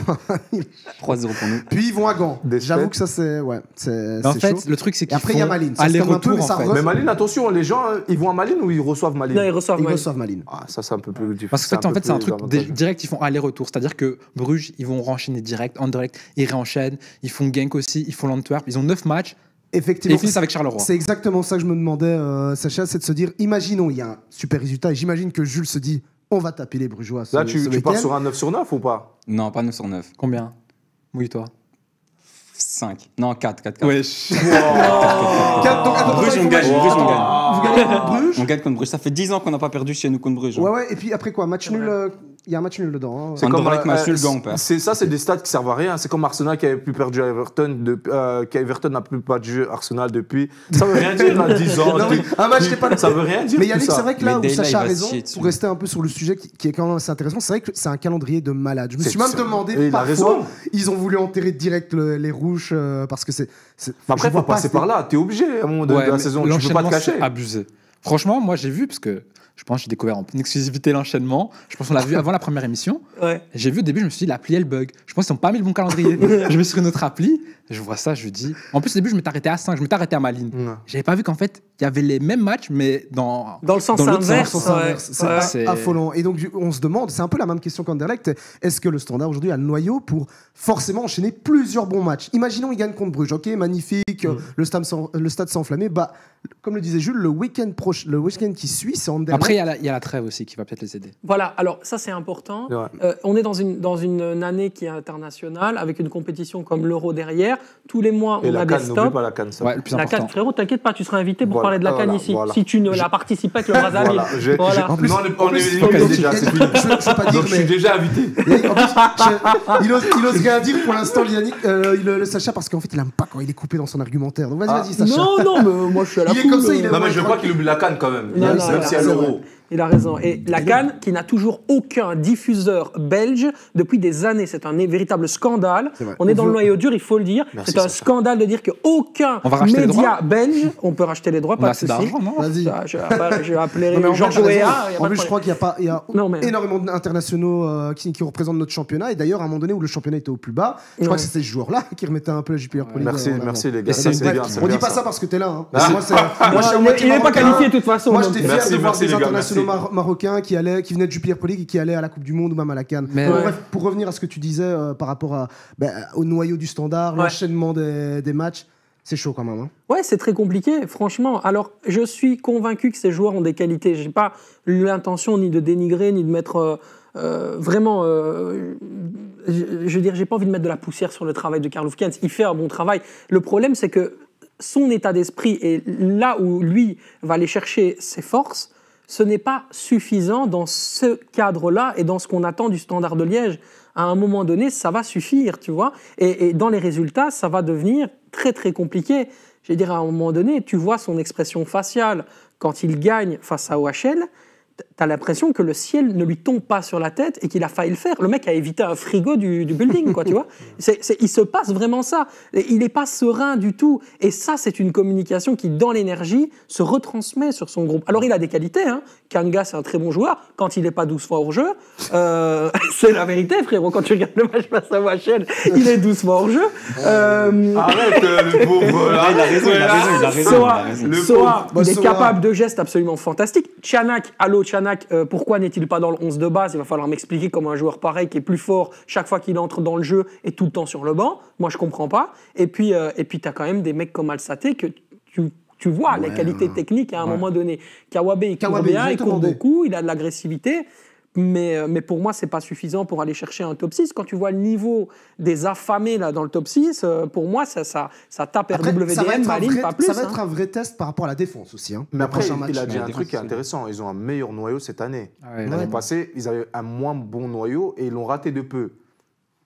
3-0 pour nous. Puis ils vont à Gand. Défaite. J'avoue que ça, c'est ouais, c'est En c'est fait, chaud. le truc, c'est Et qu'ils après, il y a font Malines. Ça se calme un peu, aller-retour, mais ça en fait. revient. Mais Malines, attention, les gens, ils vont à Malines ou ils reçoivent Malines? Non, ils reçoivent. Ils ouais. reçoivent Malines. Ah, ça, c'est un peu plus difficile. Parce que en fait, c'est un truc avantageux. direct, ils font aller-retour. C'est-à-dire que Bruges, ils vont enchaîner direct, Anderlecht, ils réenchaînent, ils font Genk aussi, ils font l'Antwerp, ils ont 9 matchs et Effectivement. ils finissent avec Charleroi. C'est exactement ça que je me demandais, Sacha, c'est de se dire, imaginons, il y a un super résultat, et j'imagine que Jules se dit, on va taper les Brugeois ce, Là, ce tu pars week-end. sur un 9 sur 9 ou pas? Non, pas 9 sur 9. Combien? Mouille-toi. 5. Non, 4. Donc, attends, Bruges, on attends, gagne. faut- Bruges, on gagne. Vous gagnez contre Bruges. On gagne contre Bruges. Ça fait 10 ans qu'on n'a pas perdu chez nous contre Bruges. Ouais, ouais, et puis après quoi, match nul, il y a un match nul dedans. hein. C'est Anderlecht, match nul, Gand, on perd. c'est des stats qui servent à rien. C'est comme Arsenal qui avait plus perdu à Everton, Everton n'a plus perdu Arsenal depuis. Ça veut rien dire, à 10 ans. Non, mais un match n'est pas- Ça veut rien dire. Mais tout Yannick, ça. c'est vrai que là Mais où Dayla, Sacha a il va raison, se chier dessus. pour rester un peu sur le sujet qui est quand même assez intéressant, c'est vrai que c'est un calendrier de malade. Je me C'est- suis même c'est- demandé et il a parfois, raison. ils ont voulu enterrer direct les rouges parce que c'est. Mais après, je il vois faut passer par là. T'es obligé à un moment de Ouais, la mais saison. Tu peux pas te l'enchaînement, cacher. c'est abusé. Franchement, moi, j'ai vu, parce que je pense que j'ai découvert en exclusivité l'enchaînement. Je pense qu'on l'a vu avant la première émission. Ouais. J'ai vu au début, je me suis dit, l'appli, elle bug. Je pense qu'ils n'ont pas mis le bon calendrier. Je me suis sur une autre appli. Je vois ça, je dis. En plus, au début, je m'étais arrêté à 5, je m'étais arrêté à ma ligne. Ouais. J'avais pas vu qu'en fait, il y avait les mêmes matchs, mais dans Dans le sens l'autre inverse. sens. Sens inverse. Ouais. C'est affolant. Et donc, on se demande, c'est un peu la même question qu'Anderlecht, est-ce que le Standard aujourd'hui a le noyau pour forcément enchaîner plusieurs bons matchs? Imaginons il gagne contre Bruges, ok, magnifique, le stade s'est enflammé. Bah, comme le disait Jules, le week-end qui suit, c'est Anderlecht. Après, il y a la trêve aussi qui va peut-être les aider. Voilà, alors ça c'est important. Ouais. On est dans une année qui est internationale, avec une compétition comme l'Euro derrière. Tous les mois, Et on la a des canne, n'oublie stops. pas la canne, ça. Ouais, le plus La important. canne, frérot, t'inquiète pas, tu seras invité pour Voilà. parler de la canne Voilà, ici. voilà. Si tu ne l'as participé avec le Brazzaville. Voilà. Voilà. En plus- Non, on en plus, est faut limité dire- déjà, c'est fini. Je veux pas dire, Donc, je suis mais déjà invité. En plus, il ose rien dire pour l'instant, Yannick, le Sacha, parce qu'en fait, il aime pas quand il est coupé dans son argumentaire. Donc vas-y, Sacha. Non, mais moi je suis à la Il est cool, comme ça, il est- Non, mais je veux pas qu'il oublie la canne quand même. Non, Même non, si à non, l'Euro. Il a raison. Et la Cannes, qui n'a toujours aucun diffuseur belge depuis des années, c'est un véritable scandale. C'est vrai. On est dans le noyau dur, il faut le dire. Merci, C'est un Sacha. scandale de dire qu'aucun On va racheter les média belge, on peut racheter les droits, On pas a de assez souci. d'argent, non? Vas-y. Ça, je vais appeler Non, mais en Georges fait, t'as Weah. raison. y a En pas de plus, je problème. crois qu'il y a Non, mais- énormément d'internationaux qui représentent notre championnat. Et d'ailleurs, à un moment donné où le championnat était au plus bas, je crois Ouais. que c'était ce joueur-là qui remettait un peu la Jupiler Pro League Merci, en avant. merci les Et gars. c'est C'est bref, bien, c'est On dit bien, pas ça parce que t'es là. Hein. Ah. Moi, c'est- moi, je suis à Non, moitié il n'est pas marocain. qualifié de toute façon. Moi, donc. j'étais fier Merci, de voir merci, des les gars, internationaux merci. marocains qui venaient de Jupiler Pro League et qui allaient à la Coupe du Monde ou même à la Cannes. Mais- Bon, Ouais. bref, pour revenir à ce que tu disais par rapport au noyau du Standard, Ouais. l'enchaînement des matchs, c'est chaud quand même. Hein. Ouais, c'est très compliqué, franchement. Alors, je suis convaincu que ces joueurs ont des qualités. Je n'ai pas l'intention ni de dénigrer, ni de mettre vraiment... je veux dire, j'ai pas envie de mettre de la poussière sur le travail de Karl Hufkens. Il fait un bon travail. Le problème, c'est que son état d'esprit et là où lui va aller chercher ses forces, ce n'est pas suffisant dans ce cadre-là et dans ce qu'on attend du Standard de Liège. À un moment donné, ça va suffire, tu vois. Et dans les résultats, ça va devenir très, très compliqué. Je veux dire, à un moment donné, tu vois son expression faciale quand il gagne face à OHL. T'as l'impression que le ciel ne lui tombe pas sur la tête et qu'il a failli le faire. Le mec a évité un frigo du building, quoi, tu vois. Il se passe vraiment ça. Et il n'est pas serein du tout. Et ça, c'est une communication qui, dans l'énergie, se retransmet sur son groupe. Alors, il a des qualités. Hein. Kanga, c'est un très bon joueur. Quand il n'est pas 12 fois hors jeu, c'est la vérité, frérot. Quand tu regardes le match face à OHL, il est 12 fois hors jeu. Arrête, le pauvre. Ah, il a raison, il a raison, il a raison. Soa, il a raison. Le Soa, pauvre. il est Soa. capable de gestes absolument fantastiques. Tchanak, pourquoi n'est-il pas dans le 11 de base? Il va falloir m'expliquer comment un joueur pareil, qui est plus fort chaque fois qu'il entre dans le jeu, est tout le temps sur le banc. Moi, je comprends pas. Et puis tu as quand même des mecs comme Alsaté que tu vois les qualités techniques à un moment donné. Kawabe, il court Kawabe, bien, je vais il te court demander. beaucoup, il a de l'agressivité. Mais pour moi, c'est pas suffisant pour aller chercher un top 6. Quand tu vois le niveau des affamés là, dans le top 6, pour moi, ça tape Après, ça va RWDM, être un Malines, vrai- pas plus. ça va hein. être un vrai test par rapport à la défense aussi. Hein. Mais Le après, prochain match. il a dit Mais un la truc qui est défense, intéressant. Ils ont un meilleur noyau cette année. Ouais, L'année ouais. passée, ils avaient un moins bon noyau et ils l'ont raté de peu.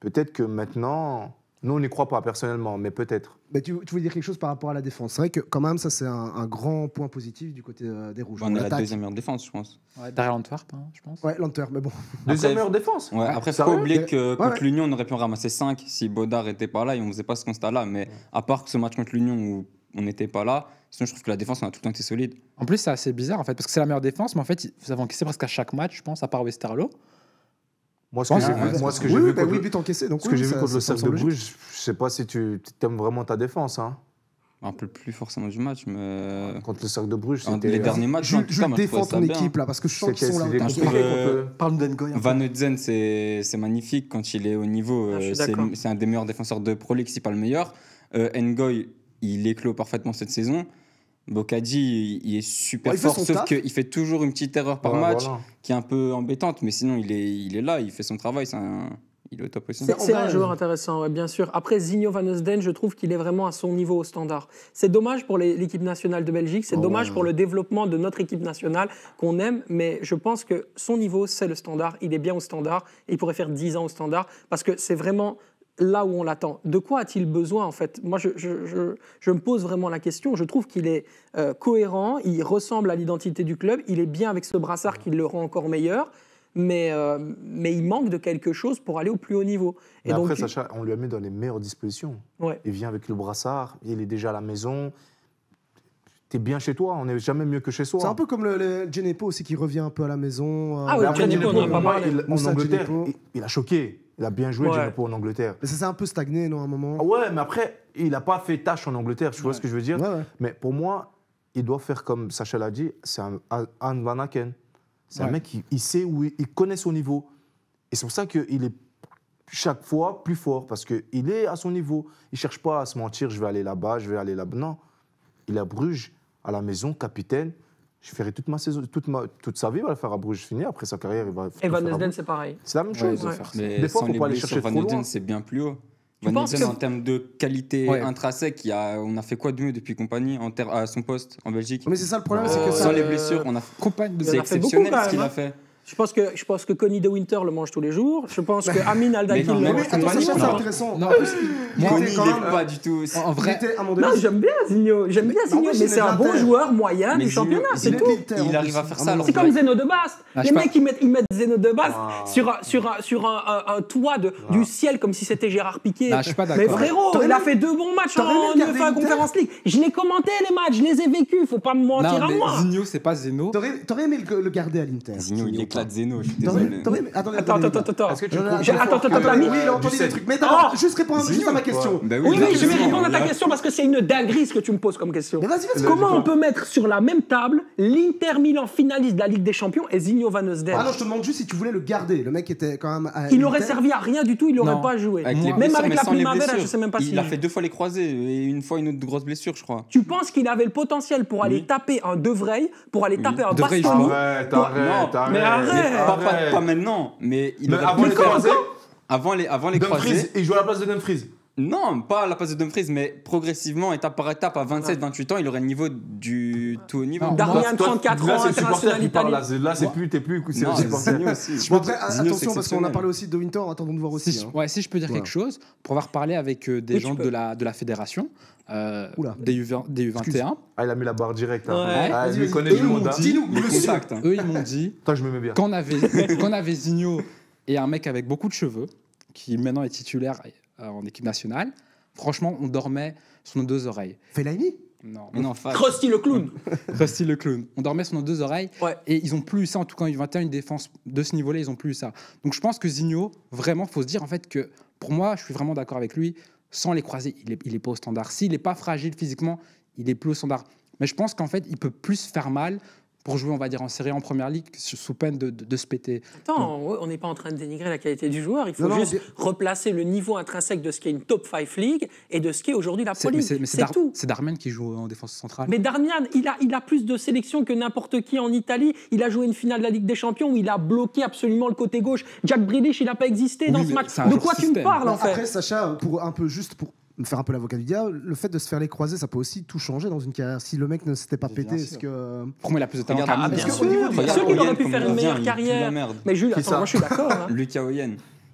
Peut-être que maintenant, nous, on n'y croit pas personnellement, mais peut-être. Mais tu voulais dire quelque chose par rapport à la défense. C'est vrai que quand même, ça c'est un grand point positif du côté des Rouges. On est la l'attaque. deuxième meilleure défense, je pense. Ouais, derrière l'Antwerp, hein, je pense. Ouais, Lanter, mais bon. Deuxième Après, meilleure défense. Ouais, après, il faut Sérieux pas oublier que contre ouais. l'Union, on aurait pu en ramasser 5 si Baudard n'était pas là et on ne faisait pas ce constat-là. Mais à part ce match contre l'Union où on n'était pas là, sinon je trouve que la défense, on a tout le temps été solide. En plus, c'est assez bizarre en fait, parce que c'est la meilleure défense, mais en fait, vous avez encaissé presque à chaque match, je pense, à part Westerlo. Moi, ce que j'ai vu, moi, ce que j'ai oui, vu bah contre oui, le- but encaissé. Donc ce que oui, j'ai vu ça- contre le ça me Cercle de semble logique. Bruges, je sais pas si tu aimes vraiment ta défense. Hein. Un peu plus forcément du match, mais Contre le Cercle de Bruges, les c'était. derniers matchs, Jules, en tout cas, Jules moi, je défend trouvais ça ton bien. équipe là, parce que je sens qu'ils C'était sont là. c'était autour. compliqué contre eux. Parle-nous d'Engoy. Van Oudzen, c'est magnifique quand il est au niveau. Ah, je suis c'est d'accord. c'est un des meilleurs défenseurs de Pro League, si pas le meilleur. Ngoy, il éclot parfaitement cette saison. Bocadi, il est super Ouais, il fait fort, son sauf taf. qu'il fait toujours une petite erreur par Ouais, match voilà. qui est un peu embêtante, mais sinon il est là, il fait son travail, il est au top aussi. C'est un joueur intéressant, ouais, bien sûr. Après, Zinho Van Eusden, je trouve qu'il est vraiment à son niveau au standard. C'est dommage pour l'équipe nationale de Belgique, c'est dommage pour le développement de notre équipe nationale qu'on aime, mais je pense que son niveau, c'est le standard. Il est bien au standard et il pourrait faire 10 ans au standard parce que c'est vraiment là où on l'attend. De quoi a-t-il besoin, en fait? Moi, je me pose vraiment la question. Je trouve qu'il est cohérent, il ressemble à l'identité du club, il est bien avec ce brassard qui le rend encore meilleur. Mais il manque de quelque chose pour aller au plus haut niveau. Mais après, Sacha, on lui a mis dans les meilleures dispositions. Ouais. Il vient avec le brassard, il est déjà à la maison. t'es bien chez toi. On n'est jamais mieux que chez soi. C'est un peu comme le Djenepo aussi qui revient un peu à la maison. Ah oui, Mais après, Djenepo, on en a pas parlé. En Moussa Angleterre, Djenepo. il a choqué. Il a bien joué, Ouais. Djenepo, en Angleterre. Mais ça s'est un peu stagné, non, à un moment. Ah ouais, mais après, il n'a pas fait tâche en Angleterre, tu vois ce que je veux dire. Ouais, ouais. Mais pour moi, il doit faire comme Sacha l'a dit, c'est un Van Aken. C'est un Ouais. mec qui il sait où il connaît son niveau. Et c'est pour ça qu'il est chaque fois plus fort, parce qu'il est à son niveau. Il ne cherche pas à se mentir, je vais aller là-bas, je vais aller là-bas. Non, il est à Bruges, à la maison, capitaine. Je ferai toute ma saison, toute sa vie, il va le faire à Bruges fini. Après sa carrière, il va. Et tout Van faire à Nesden, Bruges. c'est pareil. C'est la même Ouais, chose. ils doivent faire ça. Mais Des fois, sans faut les pas aller blessures, chercher Van trop Eden, loin. c'est bien plus haut. Tu Van penses Eden, que- en termes de qualité Ouais. intrinsèque, on a fait quoi de mieux depuis compagnie à son poste en Belgique? Mais c'est ça le problème, c'est que Euh, ça. Sans les blessures, on a Compagne de Il y en c'est a fait beaucoup, exceptionnel quand ce qu'il même, a fait. Je pense que Connie De Winter le mange tous les jours. Je pense que Amin Al-Dakhil non, le mais mange Mais tous attends, les Sacha, jours. c'est Non. intéressant. Non. En plus, Moi, il Conny, était il quand est même. pas du tout. En Il vrai, était à un moment donné. Non, j'aime bien Zigno. J'aime bien Mais en Zigno, plus, mais il c'est est un bon l'Inter. joueur moyen Mais du championnat, Zigno, c'est il est tout. de l'Inter, en Il plus. arrive à faire À un ça, moment alors C'est comme Zeno de Bast. Ah, Les je mecs, ils mettent Zeno de Bast Ah. sur un toit du ciel comme si c'était Gérard Piqué. Non, je suis pas Mais d'accord. frérot, T'aurais il a aimé- fait 2 bons matchs t'aurais aimé en regarder UEFA l'Inter Conference League. Je l'ai commenté les matchs, je les ai vécus. Faut pas me mentir non, à mais moi. Zigno, c'est pas Zeno. T'aurais aimé le garder à l'Inter. Zigno, il éclate Zeno, je suis T'aurais désolé. t'aurais aimé. Attendez, Attends. Est-ce que tu Non, non, trouves J'ai- plus attends, fort attends, que- attends, Oui, il a entendu du des sept. trucs. Mais d'abord, Ah. juste répondre juste à ma question. Bah Oui, je vais justement, répondre à ta il a- question parce que c'est une dinguerie ce que tu me poses comme question. Mais vas-y. Comment on peut mettre sur la même table l'Inter Milan finaliste de la Ligue des Champions et Zigno Van Nesden? Ah non, je te demande juste si tu voulais le garder. Le mec était quand même. à Il n'aurait l'Inter. servi à rien du tout, il n'aurait Non. pas joué. Avec les Même blessures, avec mais la sans les Primavera, je blessures. sais même pas si. Il a fait 2 fois les croisés et une fois une autre grosse blessure, je crois. Tu penses qu'il avait le potentiel pour aller Oui. taper un De Vrij, pour aller taper un De Vrij, Bastoni? Arrête, Toi- arrête, Non, arrête. mais arrête. Pas maintenant, mais il Mais aurait avant pu les le faire. croisés, Avant les croisés. Dumfries, il joue à la place de Dumfries. Non, pas à la place de Dumfries, mais progressivement, étape par étape, à 27-28 ans, il aurait le niveau du tout haut niveau. Non, Darmian, Toi, 34 là, ans, c'est le supporter international qui parle. italien. Là, c'est plus, t'es plus, c'est Non, le supporter. Zigno aussi. Bon, après, Zigno, c'est attention, parce qu'on a exceptionnel. parlé aussi de Winter, attendons de voir aussi. Si, hein. ouais, si je peux dire Voilà. quelque chose, pour avoir parlé avec des Oui, gens tu de peux. la fédération, Oula. des U21, Ah, il a mis la barre directe. Ouais. Ah, Vas-y, lui vas-y. connaît Eux, du ils monde. m'ont hein. dit- Dis-nous, Les monsieur. contacts, hein. eux ils m'ont dit, Toi, je me mets bien. quand on avait Zigno et un mec avec beaucoup de cheveux, qui maintenant est titulaire en équipe nationale, franchement, on dormait sur nos 2 oreilles. Fellaini. Non, Mais non, Fab. Krusty le clown. Rusty le clown. On dormait sur nos 2 oreilles Ouais. et ils ont plus eu ça, en tout cas en U21, une défense de ce niveau-là, ils ont plus eu ça. Donc je pense que Zigno, vraiment, faut se dire en fait que pour moi, je suis vraiment d'accord avec lui, sans les croisés, il est pas au standard. S'il n'est pas fragile physiquement, il est plus au standard. Mais je pense qu'en fait, il peut plus faire mal pour jouer, on va dire, en série A, en première ligue, sous peine de se péter. Attends, on n'est pas en train de dénigrer la qualité du joueur, il faut Non, non, juste bien- replacer le niveau intrinsèque de ce qu'est une top 5 league et de ce qu'est aujourd'hui la Pro Mais League. mais C'est tout. c'est Darmian qui joue en défense centrale. Mais Darmian, il a plus de sélections que n'importe qui en Italie. Il a joué une finale de la Ligue des Champions où il a bloqué absolument le côté gauche. Jack Grealish, il n'a pas existé Oui, dans mais ce match. c'est un De joueur quoi tu me système. parles, en fait? Après, Sacha, pour me faire un peu l'avocat du diable, le fait de se faire les croiser, ça peut aussi tout changer dans une carrière. Si le mec ne s'était pas Bien pété, sûr. est-ce que. Pour moi, il a plus de talent Regarde, qu'Amine. bien Est-ce sûr. qu'au niveau du Bien sûr qu'il Oyen, aurait pu comme faire il une revient, meilleure il pue la carrière. merde. Mais Jules, Qui attends, ça moi je suis d'accord. hein. Lucas Oyen,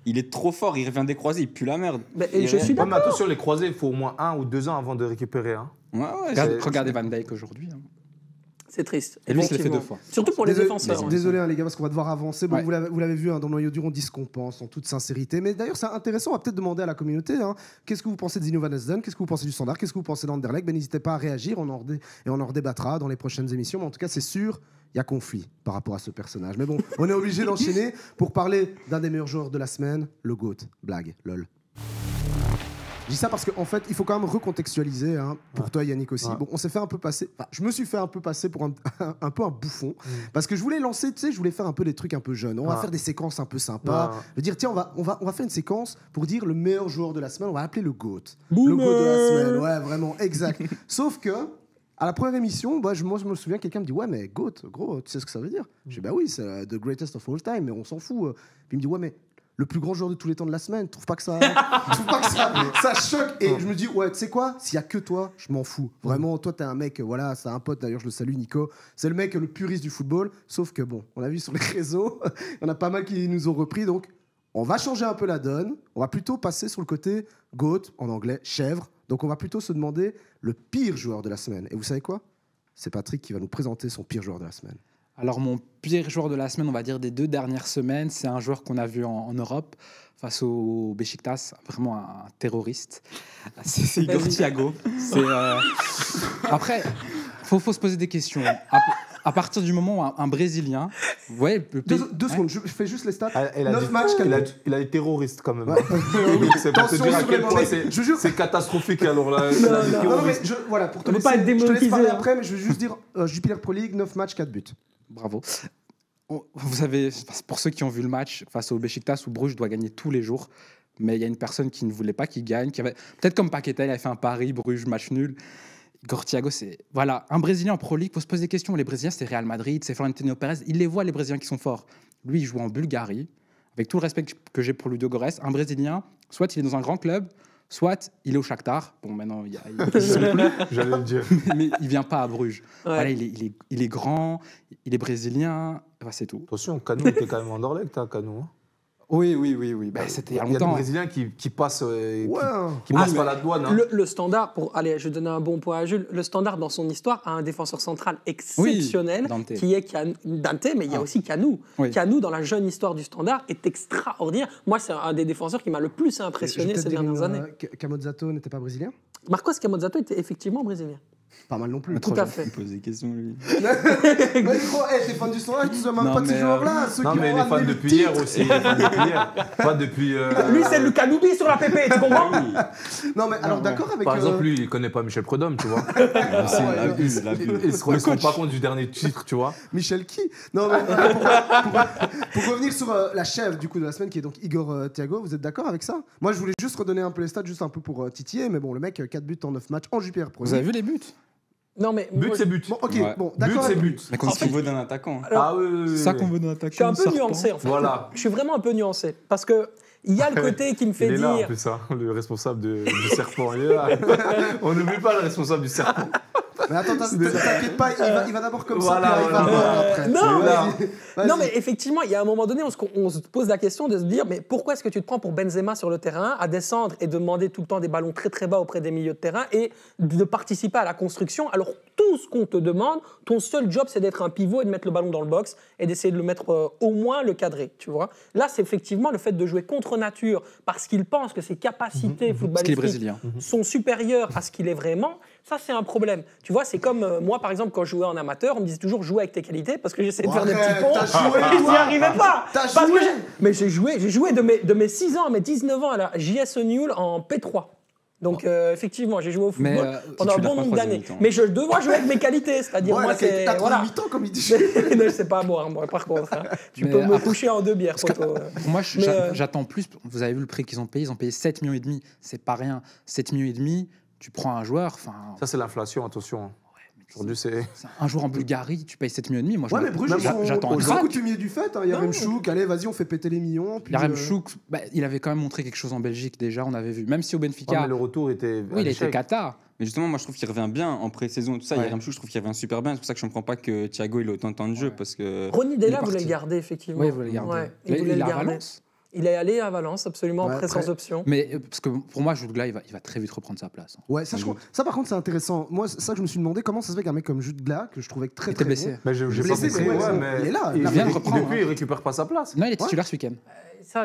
il est trop fort, il revient des croisés, il pue la merde. Mais- et je suis Ouais, mais d'accord. attention, les croisés, il faut au moins 1 ou 2 ans avant de récupérer. Hein. Ouais, ouais, Regardez Van Dijk aujourd'hui. hein. C'est triste. Et lui, il se l'est fait effectivement. 2 fois. Surtout pour les Désolé, défenseurs. hein. Désolé hein, les gars, parce qu'on va devoir avancer. Bon, Ouais. vous l'avez vu, hein, dans le noyau dur, on dit ce qu'on pense en toute sincérité. Mais d'ailleurs, c'est intéressant, on va peut-être demander à la communauté, hein, qu'est-ce que vous pensez de Zigno Van Nesden, qu'est-ce que vous pensez du standard, qu'est-ce que vous pensez d'Anderlecht. Ben, n'hésitez pas à réagir, on en redébattra dans les prochaines émissions. Mais en tout cas, c'est sûr, il y a conflit par rapport à ce personnage. Mais bon, on est obligé d'enchaîner pour parler d'un des meilleurs joueurs de la semaine, le GOAT. Blague, lol. Je dis ça parce qu'en fait, il faut quand même recontextualiser, hein, pour toi Yannick aussi. Ouais. Bon, on s'est fait un peu passer, enfin, je me suis fait un peu passer pour un peu un bouffon, parce que je voulais lancer, tu sais, je voulais faire un peu des trucs un peu jeunes. On va Ouais. faire des séquences un peu sympas. Ouais. Je veux dire, tiens, on va faire une séquence pour dire le meilleur joueur de la semaine. On va l'appeler le GOAT. Le Boomer. GOAT de la semaine, ouais, vraiment, exact. Sauf que, à la première émission, moi, je me souviens, quelqu'un me dit, ouais, mais GOAT, gros, tu sais ce que ça veut dire? Je dis, bah oui, c'est the greatest of all time, mais on s'en fout. Puis il me dit, ouais, mais le plus grand joueur de tous les temps de la semaine, trouve pas que ça, trouve pas que ça choque. Et je me dis, ouais, tu sais quoi, s'il y a que toi, je m'en fous. Vraiment, toi, t'es un mec, voilà, c'est un pote, d'ailleurs, je le salue, Nico. C'est le mec le puriste du football. Sauf que, bon, on a vu sur les réseaux, il y en a pas mal qui nous ont repris. Donc, on va changer un peu la donne. On va plutôt passer sur le côté GOAT, en anglais, chèvre. Donc, on va plutôt se demander le pire joueur de la semaine. Et vous savez quoi? C'est Patrick qui va nous présenter son pire joueur de la semaine. Alors, mon pire joueur de la semaine, on va dire des 2 dernières semaines, c'est un joueur qu'on a vu en Europe face au Beşiktaş, vraiment un terroriste. C'est Igor Vas-y. Thiago. Après, faut se poser des questions. À partir du moment où un Brésilien, ouais, Deux secondes, je fais juste les stats. Il a 9 matchs, il a été terroriste quand même. Ouais. C'est pour te Attention dire à sur quel les point mots. Je jure. c'est catastrophique alors là. Non, mais voilà, pour te On peut laisser, pas être je te laisse démonétisé, parler hein. après, mais je veux juste dire Jupiler Pro League, 9 matchs, 4 buts. Bravo. Vous savez, pour ceux qui ont vu le match face au Beşiktaş où Bruges doit gagner tous les jours, mais il y a une personne qui ne voulait pas qu'il gagne, qui avait peut-être comme Paqueta, il avait fait un pari Bruges match nul. Igor Thiago, c'est voilà un Brésilien en Pro League. Faut se poser des questions. Les Brésiliens, c'est Real Madrid, c'est Florentino Pérez. Il les voit les Brésiliens qui sont forts. Lui, il joue en Bulgarie. Avec tout le respect que j'ai pour Ludogorets, un Brésilien, soit il est dans un grand club, soit il est au Shakhtar. Bon, maintenant, il J'allais le dire. mais il vient pas à Bruges. Ouais. Voilà, il est grand, il est brésilien, enfin, c'est tout. Attention, Canu était quand même en Anderlecht, hein, Canu. Hein. Oui. Bah, c'était il y a Il y a des longtemps. Brésiliens qui passent, Ouais. qui passent par la douane. Hein. Le Standard, allez, je vais donner un bon point à Jules. Le Standard, dans son histoire, a un défenseur central exceptionnel Dante. qui est Dante, mais il y a aussi Canu. Oui. Canu, dans la jeune histoire du Standard, est extraordinaire. Moi, c'est un des défenseurs qui m'a le plus impressionné ces dernières années. Camozzato n'était pas brésilien? Marcos Camozzato était effectivement brésilien. Pas mal non plus. Tout à fait. Il pose des questions, lui. Mais gros, t'es fan du Standard, tu ne même Non, pas de ces mais, joueurs-là. ceux Non, qui mais vont il est fan ramener le depuis titre. hier aussi. Il est fan depuis hier. Pas depuis. Lui, c'est le Canoubi sur la PP, tu comprends? Non, mais alors d'accord avec. Par exemple, lui, il connaît pas Michel Prudhomme, tu vois. Il se rend pas compte du dernier titre, tu vois. Michel qui? Non, mais pour revenir sur la chèvre du coup de la semaine qui est donc Igor Thiago, vous êtes d'accord avec ça? Moi, je voulais juste redonner un peu les stats, juste un peu pour titiller, mais bon, le mec, 4 buts en 9 matchs en Jupiler Pro. Vous avez vu les buts? Non, mais But, moi, c'est but. Bon, ok, Ouais. bon, But, d'accord. c'est avec- but. Mais C'est ce qu'il vaut d'un attaquant. hein. alors, Ah oui. ça qu'on veut dans l'attaque. je suis un peu nuancé, en fait. Voilà. Je suis vraiment un peu nuancé. Parce que il y a le côté qui me fait Il est là, en dire... plus, hein, le responsable du serpent. Il est là. On n'oublie pas le responsable du serpent. Mais attends, t'inquiète pas, il va d'abord comme Voilà, ça, puis il va voilà. après. Non, Voilà. Vas-y. Non, mais effectivement, il y a un moment donné, on se pose la question de se dire, mais pourquoi est-ce que tu te prends pour Benzema sur le terrain, à descendre et demander tout le temps des ballons très très bas auprès des milieux de terrain et de participer à la construction, alors tout ce qu'on te demande, ton seul job, c'est d'être un pivot et de mettre le ballon dans le box et d'essayer de le mettre au moins le cadrer, tu vois. Là, c'est effectivement le fait de jouer contre nature parce qu'il pense que ses capacités Parce qu'il est footballistiques brésilien. sont supérieurs à ce qu'il est vraiment. Ça, c'est un problème. Tu vois, c'est comme moi, par exemple, quand je jouais en amateur, on me disait toujours jouer avec tes qualités parce que j'essayais de faire des petits ponts. T'as joué, Et j'y toi. arrivais pas. T'as Parce joué. que mais j'ai joué de mes 6 ans à mes 19 ans à la JS Newell en P3. Donc, effectivement, j'ai joué au Mais, football pendant un titulaire bon pas nombre troisième d'années. mi-temps. Mais je dois jouer avec mes qualités. C'est-à-dire, Ouais, moi, la qualité, c'est. t'as Voilà. 38 ans, comme il dit. Non, c'est pas à boire, moi, par contre. hein. Tu Mais peux me après- coucher en 2 bières, Parce que, photo. pour moi, Mais, j'attends plus. Vous avez vu le prix qu'ils ont payé? Ils ont payé 7,5 millions. C'est pas rien. 7,5 millions, tu prends un joueur. Enfin, Ça, c'est l'inflation, attention. Aujourd'hui, c'est. un joueur en Bulgarie, tu payes 7,5 millions. Moi, Ouais, mais Bruges, j'attends un ils sont crack. coutumiers du fait. Il y a Non. Remchouk, allez, vas-y, on fait péter les millions. puis, Yaremchuk, il avait quand même montré quelque chose en Belgique déjà, on avait vu. Même si au Ouais, Benfica, mais le retour était. oui, il a été cata. Mais justement, moi, je trouve qu'il revient bien en pré-saison. Tout ça, Ouais. Yaremchuk, je trouve qu'il revient super bien. C'est pour ça que je ne comprends pas que Thiago il a autant de temps de jeu. Ouais. Parce que. Ronny il Della est voulait le parti. garder, effectivement. Oui, il voulait le garder. Ouais, Il voulait est le à garder. Valence. Il est allé à Valence, absolument, Ouais, après après- sans option. Mais parce que pour moi, Jude Gla, il va très vite reprendre sa place. Ouais, ça, ça par contre, c'est intéressant. Moi, ça, je me suis demandé comment ça se fait qu'un mec comme Jude Gla, que je trouvais très Il était très blessé. bon. Mais j'ai pas Blessé, compris. mais Ouais, bon, mais il est là. Il Il vient de reprendre, Depuis, hein. il récupère pas sa place. Non, il est titulaire ce week-end. Ça,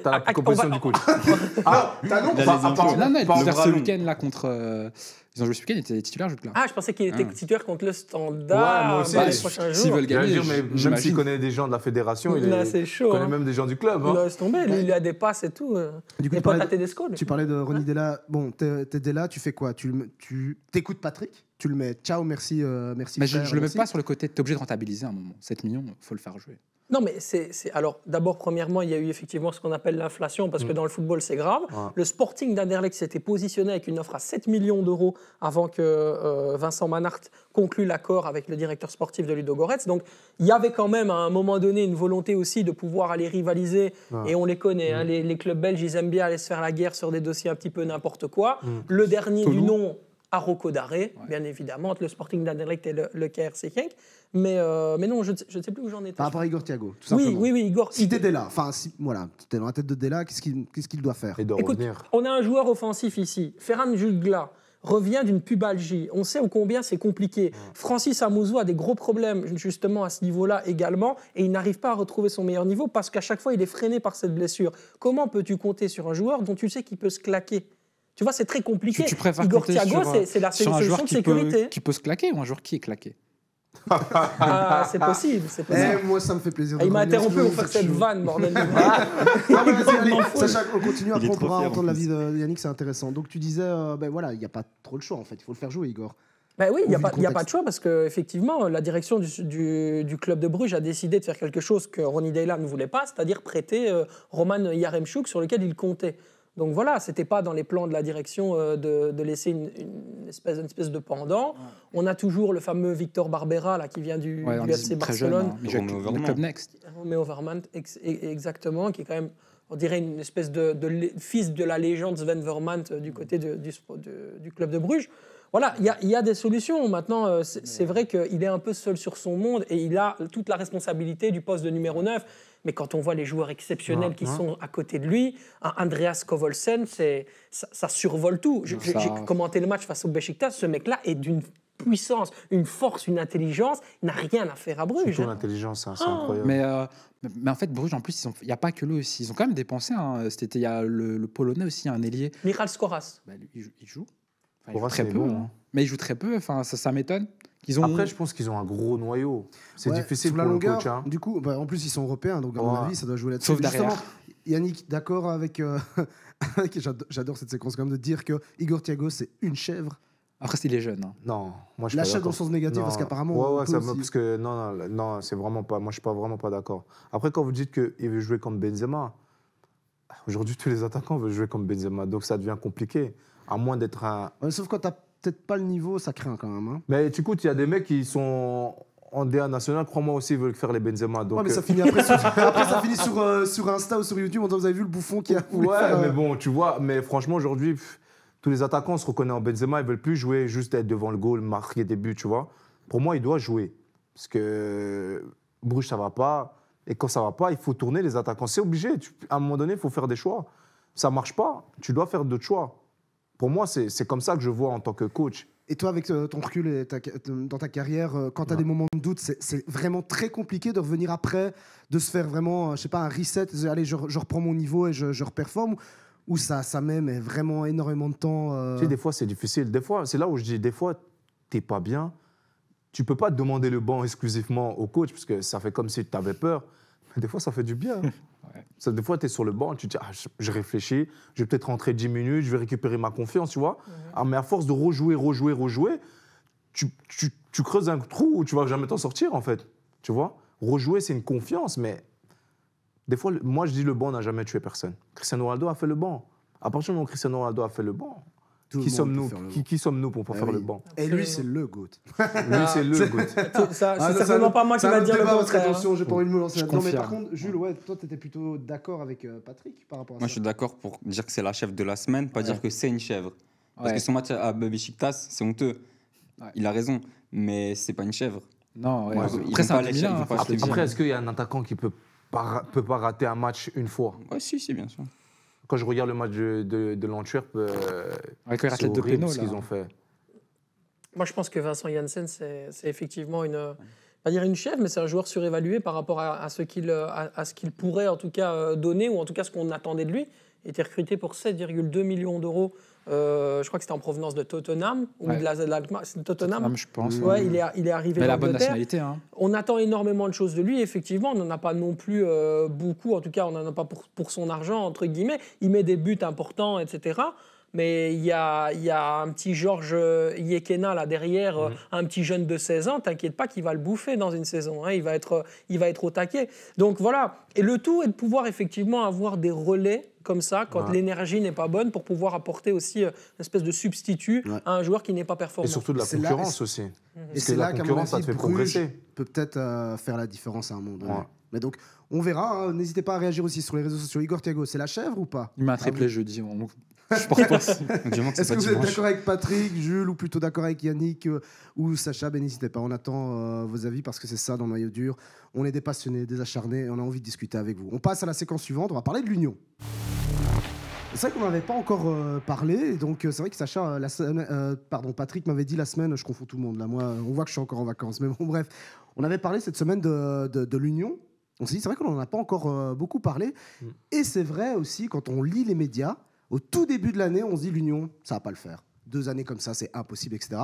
T'as la composition du coach. Ah, T'as non, Il a pas- les pas- infos. Non, il est pas en titulaire ce bras long. week-end là contre. Ils ont joué ce week-end, il était titulaire Jude Gla. Ah, je pensais qu'il était Ah. titulaire contre le Standard Ouais, moi aussi. les prochains S'ils jours. veulent J'allais gagner, dire, mais même j'imagine. s'il connaît des gens de la fédération, il Là, c'est chaud. connaît hein. même des gens du club. hein. Laisse tomber, lui, il a des passes et tout. Du coup, Il tu est pas parlais à de- Tedesco, lui. Tu parlais de Ronny Della. Bon, t'es Della, tu fais quoi? Tu t'écoutes Patrick? Tu le mets ciao, merci, merci. Mais je frère, le mets merci. pas sur le côté, t'es obligé de rentabiliser à un moment. 7 millions, il faut le faire jouer. Non, mais alors, d'abord, premièrement, il y a eu effectivement ce qu'on appelle l'inflation, parce que dans le football, c'est grave. Ouais. Le Sporting d'Anderlecht s'était positionné avec une offre à 7 millions d'euros avant que Vincent Manhart conclue l'accord avec le directeur sportif de Ludogorets. Donc, il y avait quand même, à un moment donné, une volonté aussi de pouvoir aller rivaliser. Ouais. Et on les connaît, hein, les clubs belges, ils aiment bien aller se faire la guerre sur des dossiers un petit peu n'importe quoi. Le dernier du Toulouse. nom, à Rocco Daré, bien évidemment, entre le Sporting d'Anderlecht et le KRC Genk. Mais non, je ne sais plus où j'en étais. Par rapport à Igor Thiago, tout Oui, simplement. oui, Igor. Si t'es Della, enfin, si, voilà, t'es dans la tête de Della, qu'est-ce qu'il doit faire? Il doit Écoute, revenir. on a un joueur offensif ici. Ferran Jutgla revient d'une pubalgie. On sait combien c'est compliqué. Francis Amouzou a des gros problèmes justement à ce niveau-là également et il n'arrive pas à retrouver son meilleur niveau parce qu'à chaque fois il est freiné par cette blessure. Comment peux-tu compter sur un joueur dont tu sais qu'il peut se claquer? Tu vois, c'est très compliqué. Tu préfères Igor compter Thiago, sur, c'est la sur un solution joueur de sécurité. qui peut se claquer ou un joueur qui est claqué? Ah, c'est possible, c'est possible. Moi, ça me fait plaisir. Ah, il m'a revenir interrompu sur pour faire cette chaud. vanne, bordel de merde. Ah, mais vas-y, allez, Complètement Sacha, on continue, après Il est on trop pourra fier, en entendre l'avis plus. de Yannick, c'est intéressant. Donc tu disais, ben voilà, il n'y a pas trop le choix en fait, il faut le faire jouer, Igor. Ben oui, il n'y a, Au vu du pas de contexte. choix parce qu'effectivement, la direction du club de Bruges a décidé de faire quelque chose que Ronny Deila ne voulait pas, c'est-à-dire prêter Roman Yaremchuk sur lequel il comptait. Donc voilà, ce n'était pas dans les plans de la direction de laisser une espèce de pendant. On a toujours le fameux Victor Barbera là, qui vient du FC très jeune, Barcelone. hein. Il joue avec Romeo le club Vermont. Next. Romeo Vermont, exactement, qui est quand même, on dirait, une espèce de fils de la légende Sven Vermont du côté du club de Bruges. Voilà, il y a des solutions. Maintenant, c'est vrai qu'il est un peu seul sur son monde et il a toute la responsabilité du poste de numéro 9. Mais quand on voit les joueurs exceptionnels qui sont à côté de lui, Andreas Kovolsen, ça survole tout. J'ai commenté le match face au Beşiktaş. Ce mec-là est d'une puissance, une force, une intelligence. Il n'a rien à faire à Bruges. Surtout l'intelligence, c'est incroyable. Mais en fait, Bruges, en plus, il n'y a pas que lui aussi. Ils ont quand même dépensé. Cet été, il y a le Polonais aussi, un ailier. Michal Skoras. Bah, lui, il joue. Enfin, il Skoras, joue très c'est peu. bon, Hein. hein. Mais il joue très peu. Enfin, ça m'étonne. Ont... Après, je pense qu'ils ont un gros noyau. C'est Ouais, difficile sur pour la le longueur. coach. Hein. Du coup, en plus ils sont européens, donc à mon avis, ça doit jouer là-dessus. Sauf derrière. Justement, Yannick, d'accord avec, j'adore cette séquence quand même de dire que Igor Thiago c'est une chèvre. Après, il est jeune. Hein. Non, moi je suis La pas chèvre dans le d'accord. sens négatif, Non. parce qu'apparemment. Ouais, on ouais, peut ça aussi- parce que non, c'est vraiment pas. Moi, je suis pas vraiment pas d'accord. Après, quand vous dites qu'il veut jouer comme Benzema, aujourd'hui tous les attaquants veulent jouer comme Benzema, donc ça devient compliqué. À moins d'être un. Ouais, sauf quand t'as peut-être pas le niveau, ça craint quand même. Hein. Mais tu écoutes, il y a des mecs qui sont en DA national, crois-moi aussi, ils veulent faire les Benzema. Donc, Ouais, mais ça finit après, après ça finit sur Insta ou sur YouTube. Vous avez vu le bouffon qui a voulu ouais, faire, mais bon, tu vois, mais franchement, aujourd'hui, tous les attaquants se reconnaissent en Benzema, ils veulent plus jouer, juste être devant le goal, marquer des buts, tu vois. Pour moi, il doit jouer. Parce que Bruges, ça va pas. Et quand ça va pas, il faut tourner les attaquants. C'est obligé. À un moment donné, il faut faire des choix. Ça marche pas, tu dois faire d'autres choix. Pour moi, c'est comme ça que je vois en tant que coach. Et toi, avec ton recul et dans ta carrière, quand tu as des moments de doute, c'est vraiment très compliqué de revenir après, de se faire vraiment, je sais pas, un reset, de dire, allez, je reprends mon niveau et je reperforme, ou ça met mais vraiment énormément de temps. Tu sais, des fois, c'est difficile. Des fois, c'est là où je dis, des fois, t'es pas bien. Tu peux pas demander le banc exclusivement au coach, parce que ça fait comme si tu avais peur. Mais des fois, ça fait du bien. Des fois, tu es sur le banc, tu te dis, je réfléchis, je vais peut-être rentrer 10 minutes, je vais récupérer ma confiance, tu vois. Mais à force de rejouer, tu creuses un trou où tu vas jamais t'en sortir, en fait. Tu vois. Rejouer, c'est une confiance, mais des fois, moi, je dis le banc n'a jamais tué personne. Cristiano Ronaldo a fait le banc. À partir du moment où Cristiano Ronaldo a fait le banc, qui sommes-nous pour faire le banc? Et lui, c'est le GOAT. Lui, c'est le GOAT. C'est certainement pas moi qui va dire le contraire. Attention, j'ai pas envie de me lancer Je là-dedans. Mais par confirme. contre, Jules, ouais, toi, tu étais plutôt d'accord avec Patrick par rapport à Moi, ça. je suis d'accord pour dire que c'est la chèvre de la semaine, pas dire que c'est une chèvre. Parce Ouais. que son match à Beşiktaş, c'est honteux. Ouais. Il a raison, mais c'est pas une chèvre. Non, ouais. Ouais, Après, ils c'est vont un pas les Milan, chèvres, hein, ils vont pas faut acheter se le Après, dire. est-ce qu'il y a un attaquant qui peut pas rater un match une fois? Ouais, si, bien sûr. Quand je regarde le match de l'Antwerp, Ouais, quand il rate c'est les deux horrible pénaux, ce là. qu'ils ont fait. Moi, je pense que Vincent Janssen, c'est effectivement pas dire une chèvre, mais c'est un joueur surévalué par rapport à ce qu'il pourrait en tout cas donner, ou en tout cas ce qu'on attendait de lui. Il était recruté pour 7,2 millions d'euros. Je crois que c'était en provenance de Tottenham ou Ouais. de c'est de Tottenham. Je pense. Ouais, il est arrivé Mais la bonne d'Angleterre. nationalité. Hein. On attend énormément de choses de lui, effectivement. On n'en a pas non plus beaucoup, en tout cas, on n'en a pas pour son argent, entre guillemets. Il met des buts importants, etc. Mais il y a un petit Georges Yekena là derrière, un petit jeune de 16 ans, t'inquiète pas qu'il va le bouffer dans une saison. Hein. Il va être au taquet. Donc voilà. Et le tout est de pouvoir effectivement avoir des relais comme ça, quand l'énergie n'est pas bonne, pour pouvoir apporter aussi une espèce de substitut à un joueur qui n'est pas performant. Et surtout de la C'est là- concurrence aussi. Et Parce c'est que la là qu'à mon concurrence, ça avis, te fait Bruges progresser. peut peut-être faire la différence à un moment donné. Ouais. Mais donc, on verra. Hein. N'hésitez pas à réagir aussi sur les réseaux sociaux. Igor Thiago, c'est la chèvre ou pas? Il met un triplé jeudi. Je porte pas. Du moment que c'est Est-ce pas que vous êtes dimanche. d'accord avec Patrick, Jules, ou plutôt d'accord avec Yannick ou Sacha? Ben, n'hésitez pas, on attend vos avis parce que c'est ça dans Noyau Dur. On est des passionnés, des acharnés et on a envie de discuter avec vous. On passe à la séquence suivante, on va parler de l'Union. C'est vrai qu'on n'avait pas encore parlé, et donc c'est vrai que Sacha, Patrick m'avait dit la semaine, je confonds tout le monde là, moi, on voit que je suis encore en vacances, mais bon, bref, on avait parlé cette semaine de l'Union. On s'est dit, c'est vrai qu'on n'en a pas encore beaucoup parlé, et c'est vrai aussi, quand on lit les médias, Au tout début de l'année, on se dit l'Union, ça va pas le faire. 2 années comme ça, c'est impossible, etc.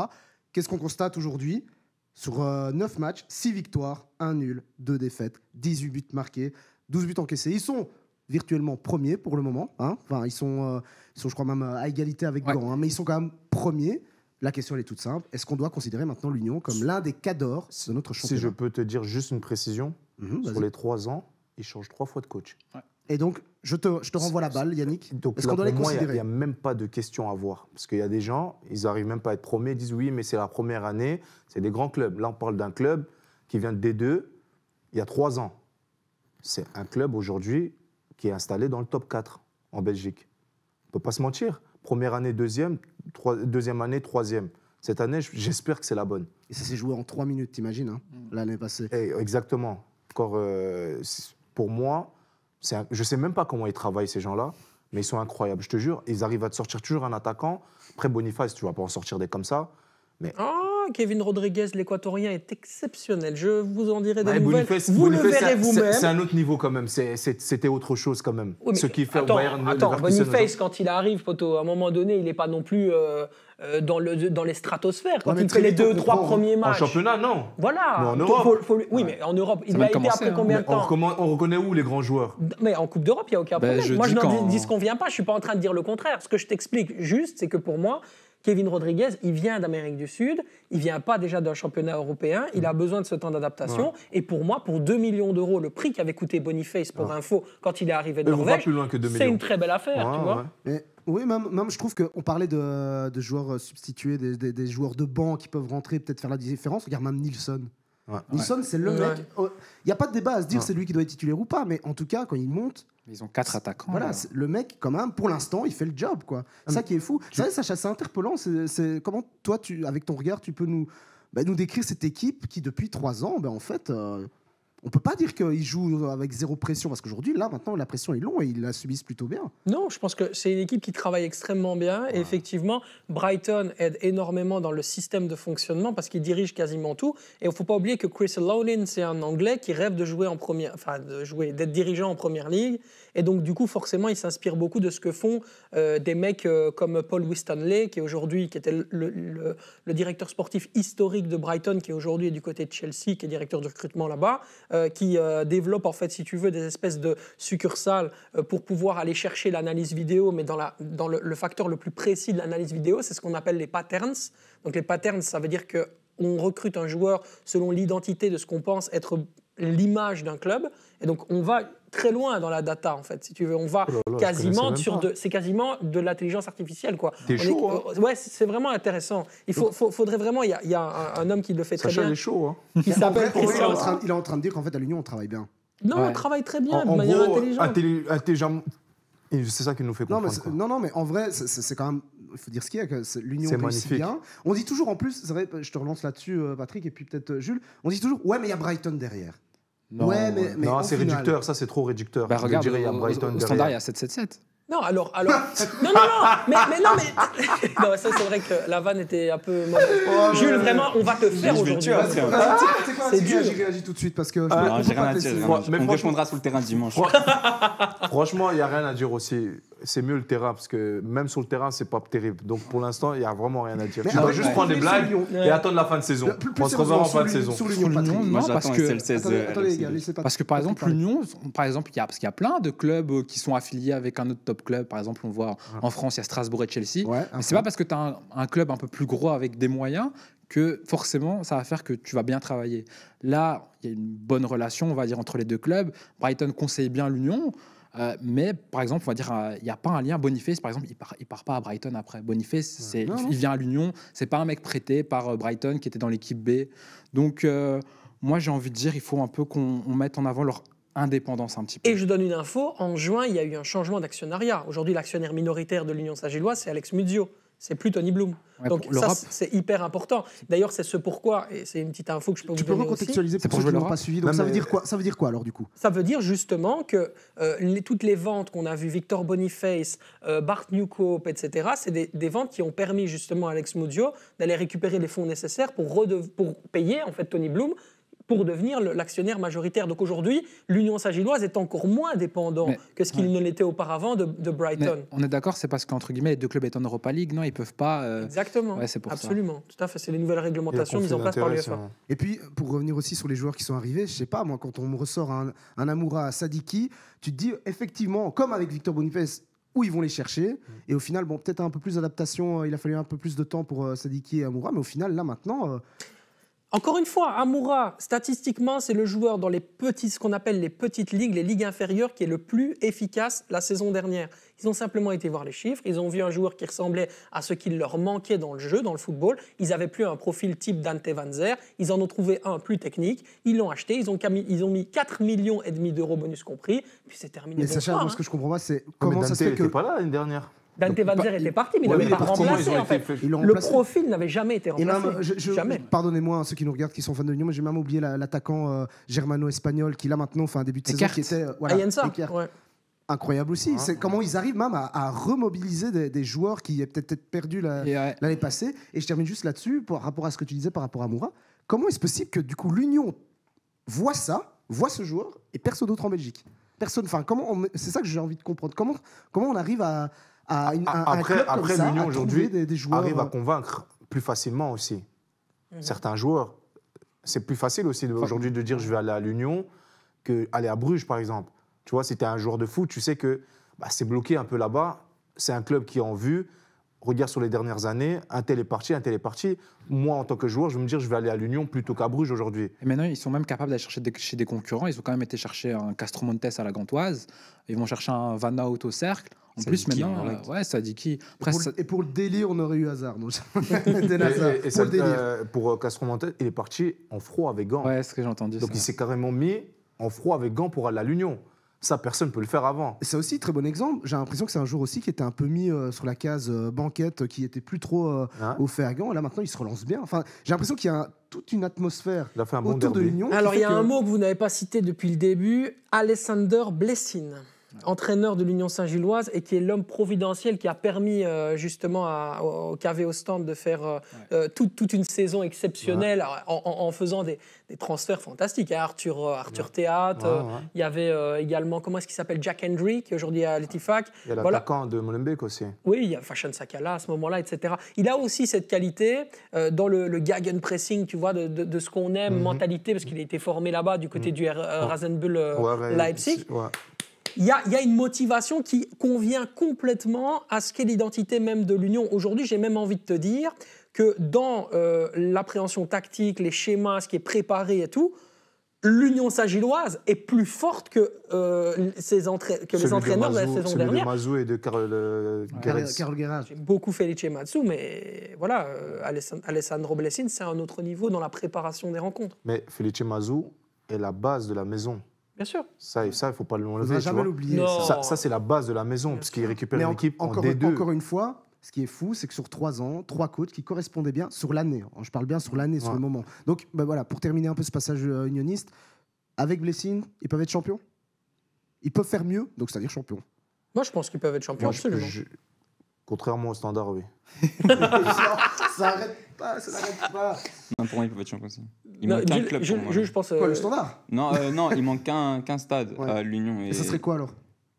Qu'est-ce qu'on constate aujourd'hui ? Sur 9 matchs, 6 victoires, 1 nul, 2 défaites, 18 buts marqués, 12 buts encaissés. Ils sont virtuellement premiers pour le moment. Hein. Enfin, ils sont, je crois, même à égalité avec Gand, hein, mais ils sont quand même premiers. La question, elle est toute simple. Est-ce qu'on doit considérer maintenant l'Union comme l'un des cadors de notre championnat ? Si je peux te dire juste une précision, sur les 3 ans, ils changent 3 fois de coach. Ouais. Et donc, je te renvoie la balle, Yannick. Donc, Est-ce là, qu'on doit les pour moi, considérer ? il n'y a même pas de question à voir. Parce qu'il y a des gens, ils n'arrivent même pas à être premiers, ils disent oui, mais c'est la première année, c'est des grands clubs. Là, on parle d'un club qui vient de D2 il y a 3 ans. C'est un club aujourd'hui qui est installé dans le top 4 en Belgique. On ne peut pas se mentir. Première année, deuxième année, troisième. Cette année, j'espère que c'est la bonne. Et ça s'est joué en 3 minutes, t'imagines, hein, l'année passée. Exactement. Encore, pour moi, je ne sais même pas comment ils travaillent, ces gens-là, mais ils sont incroyables. Je te jure, ils arrivent à te sortir toujours un attaquant. Après, Boniface, tu ne vas pas en sortir des comme ça. Mais... Kevin Rodriguez, l'équatorien, est exceptionnel. Je vous en dirai des Ouais, nouvelles. Vous le verrez vous-même. C'est un autre niveau quand même. C'était autre chose quand même. Oui, ce qui fait attends, au Bayern Boniface, quand il arrive, poteau, à un moment donné, il n'est pas non plus dans les stratosphères. Quand il fait les 2-3 premiers En matchs. championnat, non. Voilà. Mais en Europe. Oui, mais en Europe, il va a été commencer, après combien de temps On reconnaît où les grands joueurs? Mais en Coupe d'Europe, il n'y a aucun problème. je Moi, dis je n'en qu'en- disconviens pas. Je ne suis pas en train de dire le contraire. Ce que je t'explique juste, c'est que pour moi, Kevin Rodriguez, il vient d'Amérique du Sud, il ne vient pas déjà d'un championnat européen, il a besoin de ce temps d'adaptation. Et pour moi, pour 2 millions d'euros, le prix qu'avait coûté Boniface pour info quand il est arrivé de Mais on va Norvège, plus loin que 2 c'est millions. une très belle affaire, tu vois. Ouais. Mais, oui, même je trouve qu'on parlait de joueurs substitués, des joueurs de banc qui peuvent rentrer, peut-être faire la différence. Regarde même Nilsson. Ouais. Nilsson, c'est le Ouais. mec. Il n'y a pas de débat à se dire c'est lui qui doit être titulaire ou pas, mais en tout cas, quand il monte, Ils ont 4 attaquants. voilà, là. c'est- le mec, quand même, pour l'instant, il fait le job, quoi. C'est ça qui est fou. C'est vrai, Sacha, c'est interpellant. C'est comment toi, avec ton regard, tu peux nous décrire cette équipe qui, depuis 3 ans, en fait, on peut pas dire qu'ils jouent avec zéro pression, parce qu'aujourd'hui, là, maintenant, la pression est longue et ils la subissent plutôt bien. Non, je pense que c'est une équipe qui travaille extrêmement bien. Et effectivement, Brighton aide énormément dans le système de fonctionnement parce qu'il dirige quasiment tout. Et il ne faut pas oublier que Chris Lowlin, c'est un Anglais qui rêve de jouer d'être dirigeant en première ligue. Et donc, du coup, forcément, il s'inspire beaucoup de ce que font des mecs comme Paul Winstanley, qui était le directeur sportif historique de Brighton, qui aujourd'hui est du côté de Chelsea, qui est directeur de recrutement là-bas, qui développe, en fait, si tu veux, des espèces de succursales pour pouvoir aller chercher l'analyse vidéo, mais dans le facteur le plus précis de l'analyse vidéo, c'est ce qu'on appelle les patterns. Donc, les patterns, ça veut dire qu'on recrute un joueur selon l'identité de ce qu'on pense être l'image d'un club. Et donc, on va très loin dans la data, en fait, si tu veux. On va quasiment c'est quasiment de l'intelligence artificielle, quoi. T'es chaud, hein. Ouais, c'est vraiment intéressant. Faudrait vraiment... Il y a un homme qui le fait très Sacha, bien, il est chaud. Hein. qui s'appelle Pour eux, Christian. il est en train de dire qu'en fait, à l'Union, on travaille bien. Non, Ouais. on travaille très bien, de En manière gros, intelligente. et c'est ça qui nous fait Non, comprendre. quoi. non, mais en vrai, c'est quand même. Il faut dire ce qu'il y a, que l'Union C'est réussit magnifique. bien. On dit toujours, en plus, c'est vrai, je te relance là-dessus, Patrick, et puis peut-être Jules, on dit toujours, ouais, mais il y a Brighton derrière. Non, ouais, mais Non, au c'est final- réducteur, ça c'est trop réducteur. Bah, Je regarde, dirais, il y a au Brighton standard, il y derrière. a 7-7-7. Non, alors... non, mais non, ça, c'est vrai que la vanne était un peu mauvaise. Jules, vraiment, on va te faire Je vais le aujourd'hui. tuer, Vas-y, C'est c'est quoi, C'est vas-y, dur. j'y réagis tout de suite parce que je Non, peux j'ai pas rien à te dire. laisser. j'ai rien à dire. Mais On franchement- répondra sur le terrain dimanche. Franchement, il n'y a rien à dire aussi. C'est mieux le terrain, parce que même sur le terrain, c'est pas terrible. Donc pour l'instant, il n'y a vraiment rien à dire. Mais Tu dois avec juste le prendre des sur blagues Lyon. et attendre la fin de saison. On se reverra en fin de saison. Sur l'Union, Sur Patrick. l'Union, Moi, non, parce j'attends que- SL16. Attendez, les gars, laissez pas. Parce que par exemple, l'Union, par exemple, parce qu'il y a plein de clubs qui sont affiliés avec un autre top club. Par exemple, on voit en France, il y a Strasbourg et Chelsea. Ouais, Mais c'est pas parce que tu as un club un peu plus gros avec des moyens que forcément ça va faire que tu vas bien travailler. Là, il y a une bonne relation, on va dire, entre les deux clubs. Brighton conseille bien l'Union. Mais par exemple, on va dire, il n'y a pas un lien. Boniface, par exemple, il part pas à Brighton après. Boniface, Non, non. il vient à l'Union. C'est pas un mec prêté par Brighton qui était dans l'équipe B. Donc, moi, j'ai envie de dire, il faut un peu qu'on mette en avant leur indépendance un petit peu. Et je donne une info, en juin, il y a eu un changement d'actionnariat. Aujourd'hui, l'actionnaire minoritaire de l'Union Saint-Gilloise, c'est Alex Muzio. C'est plus Tony Bloom. Ouais, Donc pour ça, l'Europe. c'est hyper important. D'ailleurs, c'est ce pourquoi, et c'est une petite info que je peux Tu vous peux donner aussi. recontextualiser C'est pour pour ceux qui jouer n'ont pas l'Europe. suivi. Donc Non, ça mais- veut dire quoi? Ça veut dire quoi alors du coup? Ça veut dire justement que toutes les ventes qu'on a vues, Victor Boniface, Bart Newcope, etc., c'est des ventes qui ont permis justement à Alex Muzio d'aller récupérer les fonds nécessaires pour payer en fait Tony Bloom pour devenir l'actionnaire majoritaire. Donc aujourd'hui, l'Union Saint-Gilloise est encore moins dépendant que ce qu'il ne l'était auparavant de Brighton. Mais on est d'accord, c'est parce qu'entre guillemets, les deux clubs étant en Europa League, non, ils peuvent pas. Exactement, Ouais, c'est pour absolument. Tout à fait, c'est les nouvelles Il y a réglementations mises conflit en place par d'intérêt, l'UEFA. ça. Et puis, pour revenir aussi sur les joueurs qui sont arrivés, je sais pas, moi, quand on me ressort un Amoura Sadiki, tu te dis, effectivement, comme avec Victor Boniface, où ils vont les chercher. Et au final, bon, peut-être un peu plus d'adaptation, il a fallu un peu plus de temps pour Sadiki et Amoura, mais au final, là, maintenant... Encore une fois, Amoura, statistiquement, c'est le joueur dans ce qu'on appelle les petites ligues, les ligues inférieures, qui est le plus efficace la saison dernière. Ils ont simplement été voir les chiffres, ils ont vu un joueur qui ressemblait à ce qu'il leur manquait dans le jeu, dans le football. Ils n'avaient plus un profil type Dante Van Zer, ils en ont trouvé un plus technique, ils l'ont acheté, ils ont mis 4,5 millions d'euros bonus compris, puis c'est terminé. Mais Sacha, Bonsoir, moi, ce que je comprends pas, c'est Comment comment ça se fait que... n'était pas là l'année dernière. Dante Van Zer était parti, mais il Ouais, n'avait mais pas comment remplacé, ils ont en fait. été faits Ils l'ont Le remplacé. profil n'avait jamais été Et remplacé. même, Jamais. pardonnez-moi, ceux qui nous regardent, qui sont fans de l'Union, mais j'ai même oublié l'attaquant germano-espagnol qui, là, maintenant, fait un début de saison Eckert. qui était... Ayensa, Eckert. ouais. Incroyable aussi. C'est comment ils arrivent même à remobiliser des joueurs qui étaient peut-être perdus l'année passée. Et je termine juste là-dessus, par rapport à ce que tu disais par rapport à Moura. Comment est-ce possible que, du coup, l'Union voit ce joueur, et personne d'autre en Belgique? Personne. Enfin, c'est ça que j'ai envie de comprendre. Comment on arrive à un club comme Après, ça, l'Union à aujourd'hui trouver des joueurs... arrive à convaincre plus facilement aussi. Certains joueurs, c'est plus facile aussi aujourd'hui de dire je vais aller à l'Union qu'aller à Bruges, par exemple. Tu vois, si tu es un joueur de foot, tu sais que c'est bloqué un peu là-bas. C'est un club qui est en vue. Regarde sur les dernières années, un tel est parti, un tel est parti. Moi, en tant que joueur, je vais me dire je vais aller à l'Union plutôt qu'à Bruges aujourd'hui. Et maintenant, ils sont même capables d'aller chercher chez des concurrents. Ils ont quand même été chercher un Castro Montes à la Gantoise. Ils vont chercher un Van Aert au Cercle. En plus, Sadiki, maintenant, Anderlecht. Sadiki. Après, Et pour le délire, on aurait eu hasard. Donc. Et Pour le délire. pour Castro Montes, il est parti en froid avec gants. Ouais, c'est ce que j'ai entendu. Donc ça. il s'est carrément mis en froid avec gants pour aller à l'Union. Ça, personne ne peut le faire avant. C'est aussi très bon exemple. J'ai l'impression que c'est un joueur aussi qui était un peu mis sur la case banquette, qui était plus trop au Fergan. Et là, maintenant, il se relance bien. Enfin, j'ai l'impression qu'il y a toute une atmosphère Il a fait un bon autour de derby. l'Union. Alors, qui il y fait a un que- mot que vous n'avez pas cité depuis le début, Alessander Blessin, entraîneur de l'Union Saint-Gilloise et qui est l'homme providentiel qui a permis justement au KV Ostende de faire toute une saison exceptionnelle en faisant des transferts fantastiques. Hein. Arthur Théâtre, il y avait également, comment est-ce qu'il s'appelle, Jack Hendry, qui est aujourd'hui à l'Etifac. Il y a Voilà. l'attaquant de Molenbeek aussi. Oui, il y a Fashion Sakala à ce moment-là, etc. Il a aussi cette qualité dans le gegenpressing, tu vois, de ce qu'on aime, mentalité, parce qu'il a été formé là-bas du côté du Rasenbüll Leipzig. Ouais. Il y a une motivation qui convient complètement à ce qu'est l'identité même de l'Union. Aujourd'hui, j'ai même envie de te dire que dans l'appréhension tactique, les schémas, ce qui est préparé et tout, l'Union Saint-Gilloise est plus forte que, les entraîneurs de la saison Celui dernière. de Mazou et de Carol Carole Guerrard. J'ai beaucoup Felice Matsu, mais voilà, Alessandro Blessin, c'est un autre niveau dans la préparation des rencontres. Mais Felice Mazou est la base de la maison. Bien sûr. Ça, il ne faut pas On ne l'enlever. va tu jamais vois. l'oublier. Non. Ça, c'est la base de la maison, parce qu'il récupère Mais une équipe en encore, D2. encore une fois, ce qui est fou, c'est que sur 3 ans, 3 coachs qui correspondaient bien sur l'année. Je parle bien sur l'année, sur le moment. Donc voilà, pour terminer un peu ce passage unioniste, avec Blessing, ils peuvent être champions. Ils peuvent faire mieux, donc c'est-à-dire champions. Moi, je pense qu'ils peuvent être champions, Moi, absolument. contrairement au Standard, oui. ça n'arrête pas, ça n'arrête pas. Non, pour moi, ils peuvent être champions aussi. Il Non, manque qu'un Jules, club. Jules, pour moi. Jules, je pense. Quoi, le Standard? Non, il manque qu'un stade Ouais. à l'Union. Et ça serait quoi alors?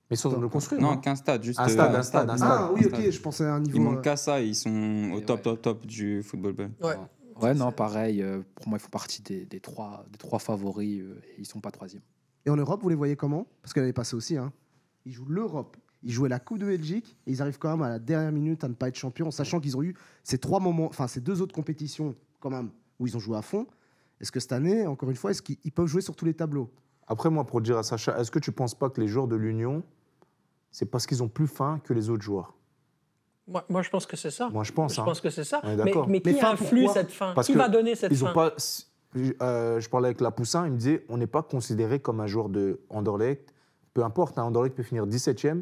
Mais ils sont en train de le construire. Non, hein. qu'un stade, juste Un stade, un stade. Ah oui, un ok, stade. je pensais à un niveau. Il manque qu'à ça, ils sont au Et top du football ball. Ouais. Ouais, non, pareil. Pour moi, ils font partie des trois favoris. Et ils sont pas troisième. Et en Europe, vous les voyez comment? Parce qu'elle est passée aussi. Hein. Ils jouent l'Europe. Ils jouaient la Coupe de Belgique et ils arrivent quand même à la dernière minute à ne pas être champions, en sachant qu'ils ont eu ces 3 moments, enfin ces 2 autres compétitions quand même où ils ont joué à fond. Est-ce que cette année, encore une fois, est-ce qu'ils peuvent jouer sur tous les tableaux? Après, moi, pour dire à Sacha, est-ce que tu ne penses pas que les joueurs de l'Union, c'est parce qu'ils ont plus faim que les autres joueurs? Moi, je pense que c'est ça. Moi, je pense. Je hein. pense que c'est ça. On est Mais, d'accord. mais qui Mais fin, influe pourquoi? cette fin? Parce Qui que va donner cette Ils ont fin? pas. Je parlais avec Lapoussin, il me disait on n'est pas considéré comme un joueur de Anderlecht. Peu importe, hein, Anderlecht peut finir 17e.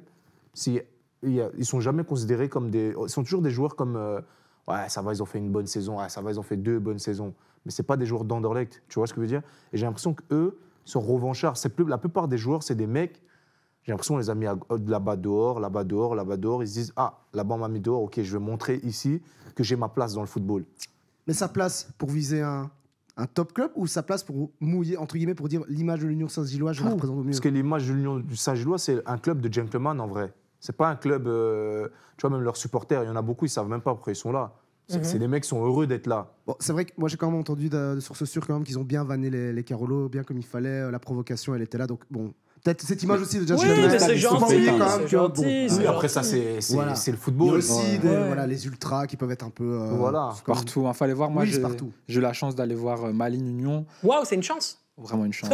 Ils sont jamais considérés comme des. Ils sont toujours des joueurs comme. Ouais, ça va, ils ont fait une bonne saison. Ouais, ça va, ils ont fait 2 bonnes saisons. Mais c'est pas des joueurs d'Anderlecht. Tu vois ce que je veux dire? Et j'ai l'impression qu'eux sont revanchards. La plupart des joueurs, c'est des mecs. J'ai l'impression qu'on les a mis là-bas dehors, là-bas dehors, là-bas dehors. Ils se disent ah, là-bas on m'a mis dehors. Ok, je vais montrer ici que j'ai ma place dans le football. Mais sa place pour viser un un top club ou sa place pour mouiller, entre guillemets, pour dire l'image de l'Union Saint-Gilloise, je la représente au mieux? Parce que l'image de l'Union du Saint-Gillois, c'est un club de gentlemen en vrai. C'est pas un club, tu vois, même leurs supporters, il y en a beaucoup, ils savent même pas pourquoi ils sont là. C'est des mecs qui sont heureux d'être là. Bon, c'est vrai que moi j'ai quand même entendu de sources sûres quand même qu'ils ont bien vanné les Carolos, bien comme il fallait, la provocation elle était là, donc bon, peut-être cette image aussi de Oui, mais c'est gentil, c'est gentil. Oui, après ça, c'est Voilà. le Il y a football. aussi voilà, les ultras qui peuvent être un peu... Voilà. comme- Partout, il fallait voir. Moi, Oui, c'est partout. j'ai eu la chance d'aller voir Malines Union. Waouh, c'est une chance. Vraiment une chance.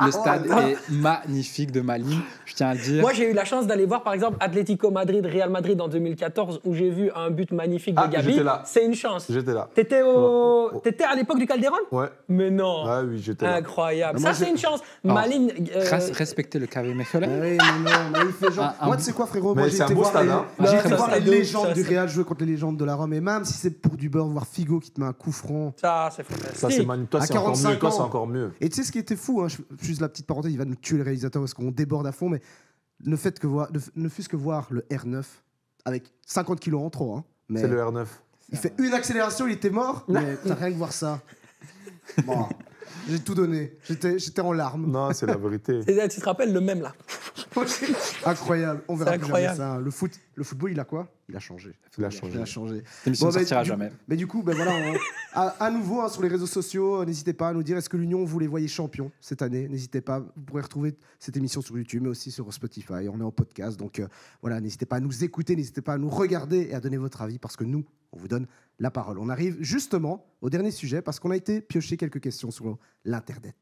Le stade est magnifique de Malines, je tiens à le dire. Moi, j'ai eu la chance d'aller voir, par exemple, Atlético Madrid, Real Madrid en 2014, où j'ai vu un but magnifique de Ah, Gavi. j'étais là. C'est une chance. J'étais là. T'étais Ouais. T'étais à l'époque du Calderon? Ouais. Mais non. Ah oui, j'étais là. Incroyable. Moi, Ça, c'est une chance. Alors, Malines. Respecter le KV Mechelen. Ah oui, mais il fait genre... Moi, tu sais quoi, frérot? Mais Moi, j'ai c'est un été beau voir stade, les, hein. j'ai Ouais, été ça, voir c'est les de ouf, légendes ça, du c'est- Real jouer contre les légendes de la Rome. Et même si c'est pour du beurre, voir Figo qui te met un coup franc. Ça, c'est fantastique. Ça, c'est magnifique. Toi, À c'est encore 45 mieux. Toi, ans. c'est encore mieux. Et tu sais ce qui était fou, hein, juste la petite parenthèse, il va nous tuer le réalisateur parce qu'on déborde à fond, mais ne fût-ce que voir le R9 avec 50 kilos en trop, hein, mais C'est le R9. il fait une accélération, il était mort, mais t'as rien que voir ça. Bon, j'ai tout donné, j'étais en larmes. Non, c'est la vérité. Et tu te rappelles le même là? Incroyable, on verra C'est plus jamais incroyable. ça. Le football, il a quoi? Il a changé. Il a changé. Il a changé. L'émission ne Bon, sortira du- jamais. Mais du coup, ben voilà, à nouveau hein, sur les réseaux sociaux, n'hésitez pas à nous dire est-ce que l'Union, vous les voyez champions cette année? N'hésitez pas, vous pourrez retrouver cette émission sur YouTube, mais aussi sur Spotify. On est en podcast, donc voilà, n'hésitez pas à nous écouter, n'hésitez pas à nous regarder et à donner votre avis parce que nous, on vous donne la parole. On arrive justement au dernier sujet parce qu'on a été piocher quelques questions sur l'Internet.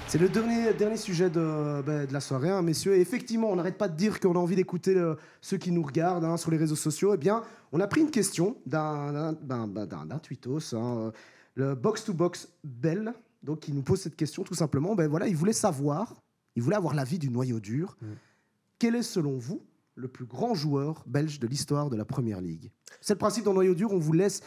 C'est le dernier sujet de la soirée, hein, messieurs. Et effectivement, on n'arrête pas de dire qu'on a envie d'écouter ceux qui nous regardent hein, sur les réseaux sociaux. Eh bien, on a pris une question d'un tweetos, hein, le Box to Box Bell, donc qui nous pose cette question tout simplement. Ben voilà, il voulait avoir l'avis du noyau dur. Quel est selon vous le plus grand joueur belge de l'histoire de la Première Ligue? C'est le principe dans le noyau dur, on vous laisse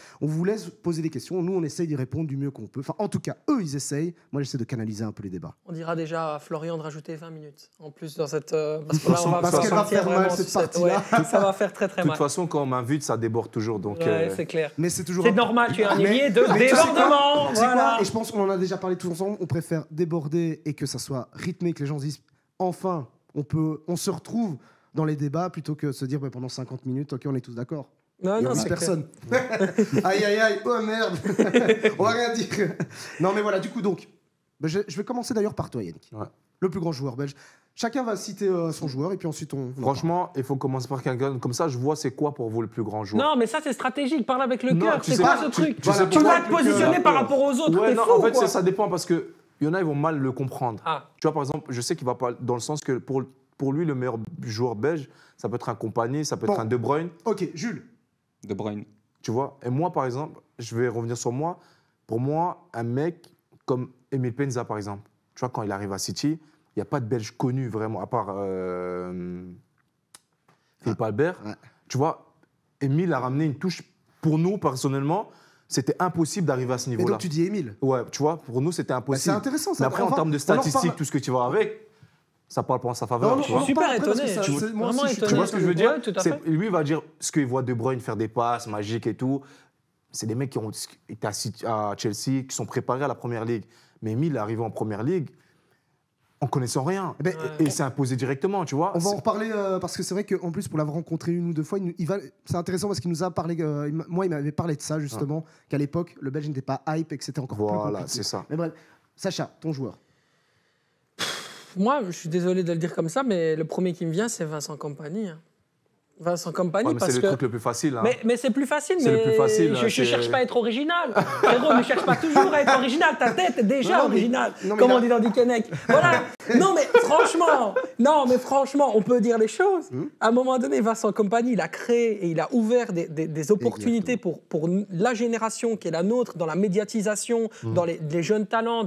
poser des questions, nous on essaye d'y répondre du mieux qu'on peut. Enfin, en tout cas, eux ils essayent, moi j'essaie de canaliser un peu les débats. On dira déjà à Florian de rajouter 20 minutes en plus dans cette. Parce que là, on va Parce qu'elle va sortir faire mal, vraiment cette sur partie-là. ouais, ça va faire très très De toute mal. façon, quand on m'invite, ça déborde toujours. Donc, Ouais, c'est clair. Mais c'est toujours... C'est normal, tu es un ailier de mais tu sais quoi débordement. Tu sais quoi Voilà. Et je pense qu'on en a déjà parlé tous ensemble, on préfère déborder et que ça soit rythmé, que les gens se disent enfin, on se retrouve dans les débats plutôt que de se dire bah, pendant 50 minutes, ok, on est tous d'accord. Non, Il y non, a c'est clair. personne. Aïe, aïe, aïe, oh merde. On va rien dire. Non, mais voilà, du coup, donc, bah, je vais commencer d'ailleurs par toi, Yannick. Ouais. Le plus grand joueur belge. Chacun va citer son joueur et puis ensuite on. franchement, il faut commencer par quelqu'un comme ça. Je vois c'est quoi pour vous le plus grand joueur. Non, mais ça, c'est stratégique. Parle avec le Non, cœur. tu C'est sais quoi pas, ce truc? tu sais Tu pas vas avec te le positionner cœur. par rapport aux autres. Ouais, T'es non, fou en ou fait, quoi? ça dépend parce que y en a, ils vont mal le comprendre. Ah. Tu vois, par exemple, je sais qu'il va pas dans le sens que pour lui, le meilleur joueur belge, ça peut être un Compagnie, ça peut être Bon. un De Bruyne, Ok, Jules. De Bruyne. tu vois. Et moi, par exemple, je vais revenir sur moi. Pour moi, un mec comme Emile Penza, par exemple, tu vois, quand il arrive à City, il n'y a pas de Belge connu vraiment, à part Philippe Albert. Ouais. Tu vois, Emile a ramené une touche. Pour nous, personnellement, c'était impossible d'arriver à ce Et niveau-là. donc tu dis Émile. Ouais, tu vois, pour nous, c'était Bah, impossible. c'est intéressant ça. Mais après, en Enfin, termes de on en statistiques, reparle. tout ce que tu vois avec, ça parle pas en sa faveur. Non, tu non, vois. Je suis super Après, parce que étonné. ça, Je suis c'est- moi vraiment aussi, je suis étonné. Tu vois ce que je veux dire Ouais, tout à C'est- fait. Lui, il va dire ce qu'il voit De Bruyne faire des passes magiques et tout. C'est des mecs qui ont été à Chelsea, qui sont préparés à la Première Ligue. Mais Emile est arrivé en Première Ligue en connaissant rien. Eh ben, Et il s'est imposé directement, tu vois. On va en reparler parce que c'est vrai qu'en plus, pour l'avoir rencontré une ou deux fois, c'est intéressant parce qu'il nous a parlé. Moi, il m'avait parlé de ça justement, qu'à l'époque, le Belge n'était pas hype et que c'était encore plus Voilà, compliqué. c'est ça. Mais bref, Sacha, ton joueur. Moi, je suis désolé de le dire comme ça, mais le premier qui me vient, c'est Vincent Kompany. hein. Vincent Kompany, Ouais, mais parce c'est le que. truc le plus facile. hein. Mais c'est plus facile, C'est mais le plus facile, je c'est- cherche pas à être original. Frérot, ne cherche pas toujours à être original. Ta tête est déjà Non, mais- originale, non, mais comme là- on dit dans Dickeneck. Voilà. Non, mais franchement, on peut dire les choses. À un moment donné, Vincent Kompany, il a créé et il a ouvert des opportunités pour la génération qui est la nôtre, dans la médiatisation, dans les jeunes talents.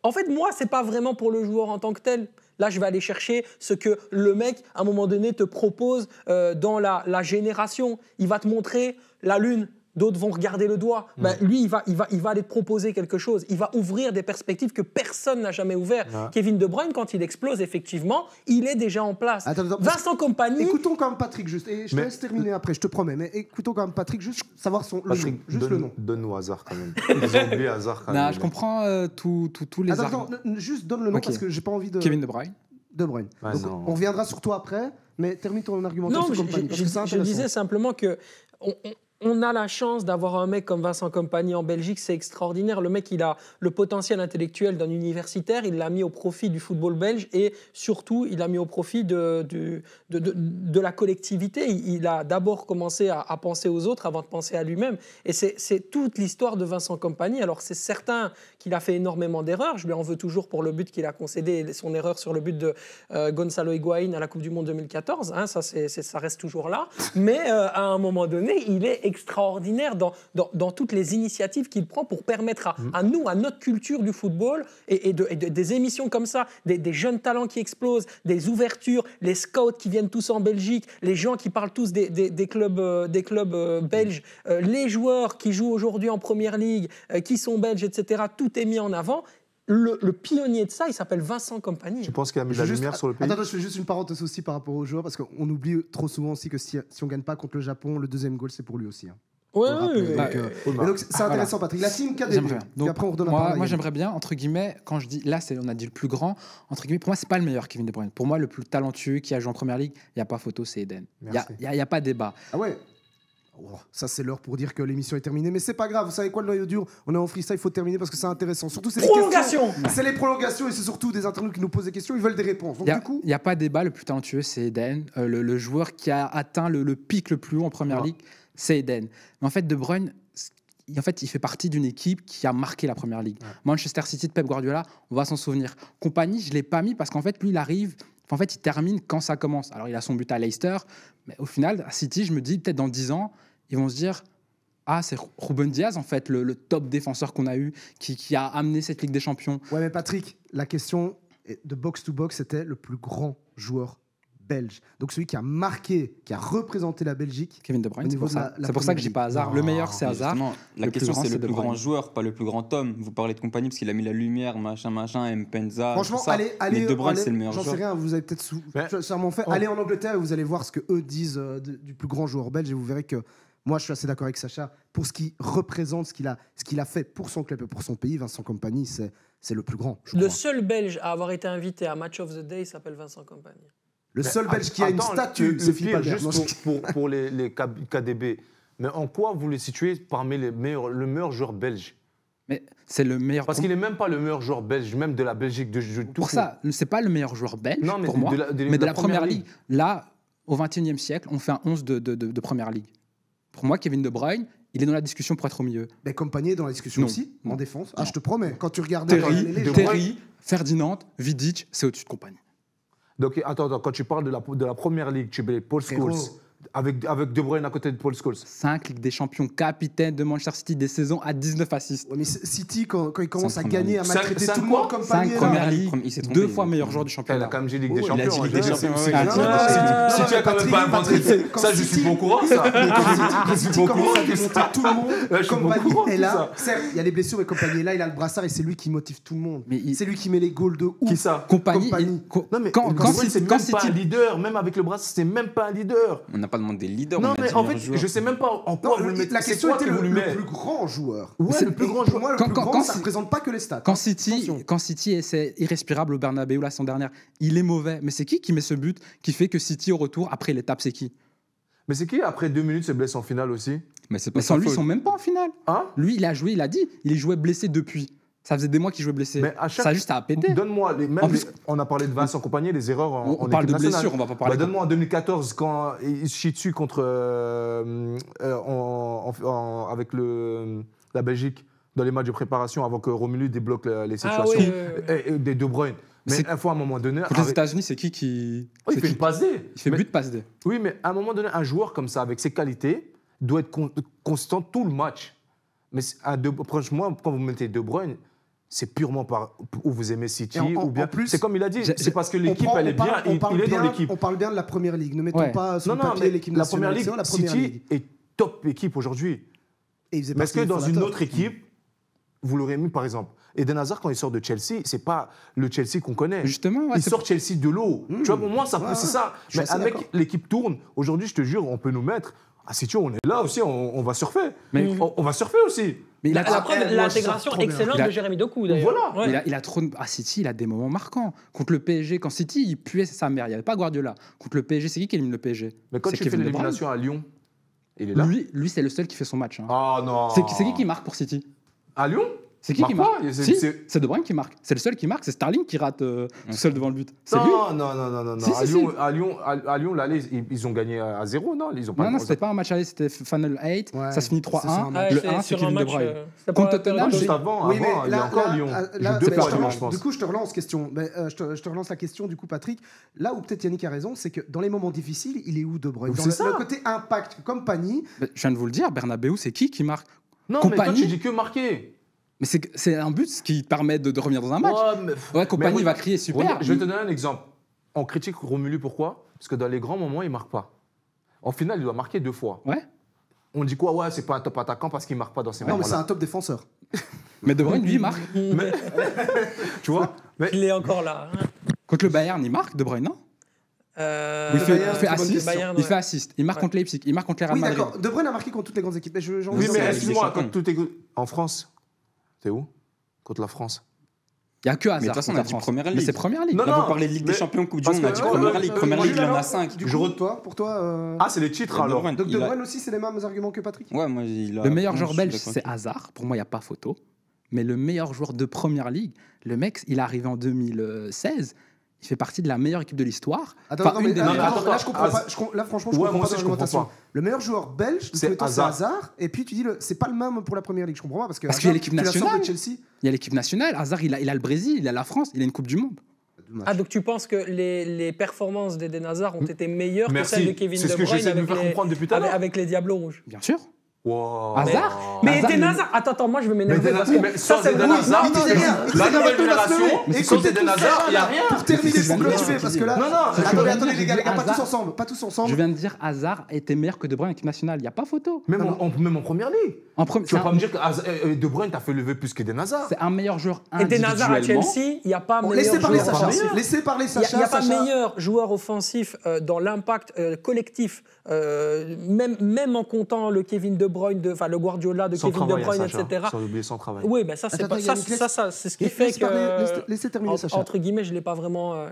En fait, moi, c'est pas vraiment pour le joueur en tant que tel. Là, je vais aller chercher ce que le mec, à un moment donné, te propose dans la génération. Il va te montrer la Lune. d'autres vont regarder le doigt. Ben, lui, il va aller te proposer quelque chose. Il va ouvrir des perspectives que personne n'a jamais ouvertes. Kevin De Bruyne, quand il explose, effectivement, il est déjà en place. Attends, Vincent Kompany... Écoutons quand même Patrick, juste. Et je te laisse terminer après, je te promets. Mais écoutons quand même Patrick, juste savoir le nom. Donne-nous Hazard quand même. Ils ont oublié Hazard quand même. Non, je comprends tous les Attends, juste donne le nom parce que j'ai pas envie de... Kevin De Bruyne. De Bruyne. Ouais, Donc, non. on reviendra sur toi après, mais termine ton argumentation Non, sur Kompany, parce que c'est je intéressant. disais simplement que on a la chance d'avoir un mec comme Vincent Kompany en Belgique, c'est extraordinaire. Le mec, il a le potentiel intellectuel d'un universitaire, il l'a mis au profit du football belge et surtout, il l'a mis au profit de la collectivité. Il a d'abord commencé à penser aux autres avant de penser à lui-même. Et c'est toute l'histoire de Vincent Kompany. Alors, c'est certain qu'il a fait énormément d'erreurs. Je lui en veux toujours pour le but qu'il a concédé, son erreur sur le but de Gonzalo Higuaín à la Coupe du Monde 2014. Hein, ça reste toujours là. Mais à un moment donné, il est extraordinaire dans toutes les initiatives qu'il prend pour permettre à nous, à notre culture du football et des émissions comme ça, des jeunes talents qui explosent, des ouvertures, les scouts qui viennent tous en Belgique, les gens qui parlent tous des clubs belges, les joueurs qui jouent aujourd'hui en Première Ligue, qui sont belges, etc. Tout est mis en avant. Le pionnier de ça, il s'appelle Vincent Kompany. Tu penses qu'il a mis de la lumière sur le pays? Attends, je fais juste une parenthèse aussi par rapport aux joueurs, parce qu'on oublie trop souvent aussi que si on ne gagne pas contre le Japon, le deuxième goal, c'est pour lui aussi. Hein. Oui, Donc c'est intéressant, Patrick. La team KDB. J'aimerais bien. Puis après, on redonne la parole à Moi, Yann. j'aimerais bien, entre guillemets, quand je dis là, on a dit le plus grand, entre guillemets, pour moi, c'est pas le meilleur Kevin De Bruyne. Pour moi, le plus talentueux qui a joué en Première Ligue, il n'y a pas photo, c'est Eden. Il n'y a pas débat. Ah ouais. Oh, ça c'est l'heure pour dire que l'émission est terminée, mais c'est pas grave. Vous savez quoi, le noyau dur, on est en freestyle, il faut terminer parce que c'est intéressant. Surtout c'est les Prolongation. questions. C'est les prolongations et c'est surtout des internautes qui nous posent des questions, ils veulent des réponses. Donc du coup, Il n'y a pas débat, le plus talentueux, c'est Eden. Le joueur qui a atteint le pic le plus haut en Première Ligue, c'est Eden. Mais en fait, De Bruyne, il fait partie d'une équipe qui a marqué la Première Ligue. Manchester City de Pep Guardiola, on va s'en souvenir. Kompany, je ne l'ai pas mis parce qu'en fait, lui, il arrive... En fait, il termine quand ça commence. Alors, il a son but à Leicester, mais au final, à City, je me dis, peut-être dans 10 ans, ils vont se dire ah, c'est Ruben Diaz, en fait, le top défenseur qu'on a eu, qui a amené cette Ligue des Champions. ouais, mais Patrick, la question de box to box, c'était le plus grand joueur belge. Donc celui qui a marqué, qui a représenté la Belgique. Kevin De Bruyne, Au c'est niveau pour de ça. la C'est pour ça que Première je dis pas Hazard. Le meilleur, c'est Hazard. Justement, la Le plus question, grand, c'est c'est le De plus grand Bruyne. joueur, pas le plus grand homme. Vous parlez de Kompany parce qu'il a mis la lumière, machin, Mpenza. Franchement, tout ça. allez, Mais De Bruyne, c'est le meilleur j'en sais joueur. rien, vous avez peut-être Mais- sûrement fait. Allez en Angleterre et vous allez voir ce que eux disent du plus grand joueur belge et vous verrez que moi, je suis assez d'accord avec Sacha. Pour ce qu'il représente, ce qu'il a fait pour son club et pour son pays, Vincent Kompany, c'est le plus grand. Je Le crois. seul Belge à avoir été invité à Match of the Day s'appelle Vincent Kompany. Le seul Belge qui a une Attends, statue, le c'est Philippe pire, Albert. Non, juste pour les KDB. Mais en quoi vous le situez parmi le meilleur joueur belge? Mais c'est le meilleur. Parce qu'il n'est même pas le meilleur joueur belge, même de la Belgique. Pour ça, c'est pas le meilleur joueur belge Non, mais pour de moi, la- de mais de la la Première Première Ligue. Là, au XXIe siècle, on fait un 11 de Première Ligue. Pour moi, Kevin De Bruyne, il est dans la discussion pour être au milieu. Mais Kompany est dans la discussion Non. aussi, en Non. défense. Ah, je te promets, quand tu regardes les légendes- Terry, Ferdinand, Vidic, c'est au-dessus de Kompany. Donc, attends, quand tu parles de la Première Ligue, tu mets Paul Frérot. Scholes, avec De Bruyne à côté de Paul Scholes. 5 Ligues des Champions, capitaine de Manchester City, des saisons à 19 assists. Ouais, mais City, quand il commence à Cinq gagner, à Première maltraiter Ligue. tout le monde, Cinq Kompany 5 est là. Première Il Ligue, s'est trompé, 2 il fois a- meilleur joueur du Elle championnat. a quand même dit Ligue des Oh, Champions. il a dit Ligue des hein. Champions, C'est- ouais. c'est- Non, non, non, si tu as quand même Patrick, pas inventé. Patrick, Ça, je suis pas au courant, ça. Quand City pas au commence courant à de démonter ça. tout le monde, Ouais, je suis pas au Kompany courant est de là. ça. Certes, il y a les blessures, mais Kompany est là, il a le brassard et c'est lui qui motive tout le monde. Mais il- C'est lui qui met les goals de ouf. Qui ça? Compagnie. Kompany. Non, mais quand De Bruyne, c'est City- même quand pas un City- leader. Même avec le bras, c'est même pas un leader. On n'a pas demandé leader. Non, on a mais dit en meilleur fait, joueur. je sais même pas en Non, quoi vous le mettez. la C'est question quoi était que vous le le mettez? plus grand joueur. Ouais, C'est- le plus grand Pour moi, le Quand- plus quand- grand, quand ça ne si- représente pas que les stats. Quand Attention. City c'est irrespirable au Bernabeu la saison dernière, il est mauvais. Mais c'est qui met ce but qui fait que City au retour, après l'étape, c'est qui? Mais c'est qui, après 2 minutes, se blesse en finale aussi? Mais c'est pas Mais sans sa lui, ils faute. sont même pas en finale. Hein? Lui, il a joué, il a dit, il jouait blessé depuis. Ça faisait des mois qu'il jouait blessé. Mais à chaque- Ça a juste à péter. Donne-moi, En plus- on a parlé de Vincent Kompany, les erreurs en On parle équipe de nationale. blessures, on va pas parler. Bah, donne-moi en 2014, quand il se chie dessus contre, avec la Belgique, dans les matchs de préparation, avant que Romelu débloque les Ah situations. oui. Et des De Bruyne. Mais C'est- une fois, à un moment donné... Contre les avec- États-Unis, c'est qui Oui, il c'est fait qui- une passe D. Il fait Mais- but, passe D. Oui, mais à un moment donné, un joueur comme ça, avec ses qualités, doit être constant tout le match. Mais franchement, quand vous mettez De Bruyne, c'est purement par où vous aimez City Et en ou bien. plus, c'est comme il a dit, j'ai- c'est parce que On l'équipe, prend- elle est on parle- bien, on parle il est dans bien- l'équipe. On parle bien de la première ligue. Ne mettons Ouais. pas sur Non, le non, papier mais l'équipe la première nationale. ligue, c'est la première City ligue. est top équipe aujourd'hui. Et il faisait Mais est-ce partie que des dans une fondateurs. autre équipe, vous l'aurez mis, par exemple, Eden Hazard, quand il sort de Chelsea, c'est pas le Chelsea qu'on connaît. Justement, ouais, Il c'est- sort Chelsea de l'eau. Tu vois, pour moi, Ouais, c'est ça. je suis Mais assez avec d'accord. l'équipe tourne, aujourd'hui, je te jure, on peut nous mettre. Ah, si tu veux, on est là aussi, on va surfer. Mais- On va surfer aussi. Mais il a, La preuve, moi, je l'intégration sors trop bien. excellente Il a- de Jérémy Doku, d'ailleurs. Voilà. Ouais. il a trop à City, il a des moments marquants. Contre le PSG, quand City, il puait sa mère. Il n'y avait pas Guardiola. Contre le PSG, c'est qui élimine le PSG? Mais quand C'est tu fais Kevin De Bruyne. l'élimination à Lyon, il est là. Lui c'est le seul qui fait son match. Hein. Ah non. C'est qui marque pour City? À Lyon C'est qui Marque marque? pas, Si, c'est- c'est De Bruyne qui marque. C'est le seul qui marque. C'est Sterling qui rate tout seul devant le but. C'est lui. Non. Si, à, si, Lyon, à Lyon, l'aller, ils ont gagné à 0, non ils ont pas Non, c'était pas un match aller, c'était Final 8. Ouais, Ça se finit c'est sur 3-1. un Ah, Le c'est 1, c'est sur un Kevin De match. Bruyne. C'était Contre pas- Tottenham, Juste j'ai- avant, Oui, mais il y a encore Lyon. Il joue là, deux je fois te Lyon, relance- je pense. Du coup, je te relance question. Je te relance la question, du coup, Patrick. Là où peut-être Yannick a raison, c'est que dans les moments difficiles, il est où De Bruyne? Dans C'est ça. le côté impact, comme Pani. Je viens de vous le dire, Bernabeu, c'est qui marque? Non, mais toi, Compagnie. tu dis que marquer. Mais c'est un but qui te permet de revenir dans un match. Ouais, mais- Ouais, Compagnie oui, va crier super. Regarde, je vais te donner un exemple. On critique Romelu, pourquoi? Parce que dans les grands moments, il ne marque pas. En finale, il doit marquer 2 fois. Ouais. On dit quoi? Ouais, c'est pas un top attaquant parce qu'il ne marque pas dans ces Non, mais c'est moments-là. un top défenseur. Mais De Bruyne, lui, il marque. Tu vois? Mais Il est encore là. hein. Contre le Bayern, il marque, De Bruyne, non? Euh, Il fait, Bayern, il fait très bonne assist. question. Bayern, Il ouais. fait assist. Il marque Ouais. contre Leipzig. Il marque contre les Real Oui, Madrid. d'accord. De Bruyne a marqué contre toutes les grandes équipes. Mais j'en oui, c'est mais la Ligue des excuse-moi, Champions. quand tout est. En France, t'es où? Contre la France. Il n'y a que Hazard. Mais de toute façon, on a contre dit la France. Première Mais Ligue. c'est Première Ligue. Non, Là, non, vous parlez de Ligue mais- des Champions, Coupe du parce Monde, on a que- dit ouais, Première ouais, Ligue. ouais, Première ouais, Ligue, il en a ouais, 5. Du Je coup, re- pour toi. Ah, c'est les titres alors. Donc De Bruyne aussi, c'est les mêmes arguments que Patrick. Ouais, moi, il a. Le meilleur moi, joueur je suis belge, d'accord c'est avec Hazard. Pour moi, il n'y a pas photo. Mais le meilleur joueur de Première Ligue, le mec, il est arrivé en 2016. Il fait partie de la meilleure équipe de l'histoire. Attends, Enfin, attends, une mais des non, meilleures. mais là, je comprends Az- pas. Là, franchement, je Ouais, comprends moi pas aussi, ton je comprends argumentation. pas. Le meilleur joueur belge, C'est c'est Hazard. Hazard. Et puis tu dis, c'est pas le même pour la première ligue. Je comprends pas parce que. Parce qu'il y a Hazard, l'équipe tu la sors nationale. de Chelsea. Il y a l'équipe nationale. Hazard, il a le Brésil, il a la France, il a une Coupe du Monde. Ah, donc tu penses que les performances d'Eden Hazard ont été meilleures que Merci. celles de Kevin C'est ce De que Bruyne j'essaie de me avec faire les, comprendre depuis tout à l'heure. avec les Diablos Rouges. Bien sûr. Wow. Hazard Mais Hazard, Eden il- Hazard, attends, moi je vais Mais m'énerver Eden parce Hazard, que mais ça sans c'est Eden oui, Hazard, non, non, c'est- non, la Eden nouvelle Hazard, génération, écoutez sans tout Eden ça. Hazard, il n'y a rien. Pour terminer, C'est ce pour que je viens de clôturer, dire. parce que là. Non, non, c'est ce que Attendez, je viens de attendez, dire. les gars, pas Hazard- tous ensemble. Pas tous ensemble. Je viens de dire Hazard était meilleur que De Bruyne en équipe nationale. Il n'y a pas photo. Même en première ligue. Tu Tu vas pas me dire que De Bruyne t'a fait lever plus qu'Eden Hazard. c'est un meilleur joueur Eden Hazard à individuellement. Chelsea, il n'y a pas Bon, meilleur laissez parler joueur Sacha. offensif. Laissez parler Il n'y Sacha. a pas Sacha. meilleur joueur offensif dans l'impact collectif, même en comptant le Kevin De Bruyne, enfin le Guardiola de Sans Kevin De travail, Bruyne, Sacha. etc. Sans oublier son travail. Oui, ben ça c'est Attends, pas Yannick, laisse- ça, c'est ce qui fait Laissez parler- que laissez terminer Sacha. entre guillemets, je l'ai pas vraiment.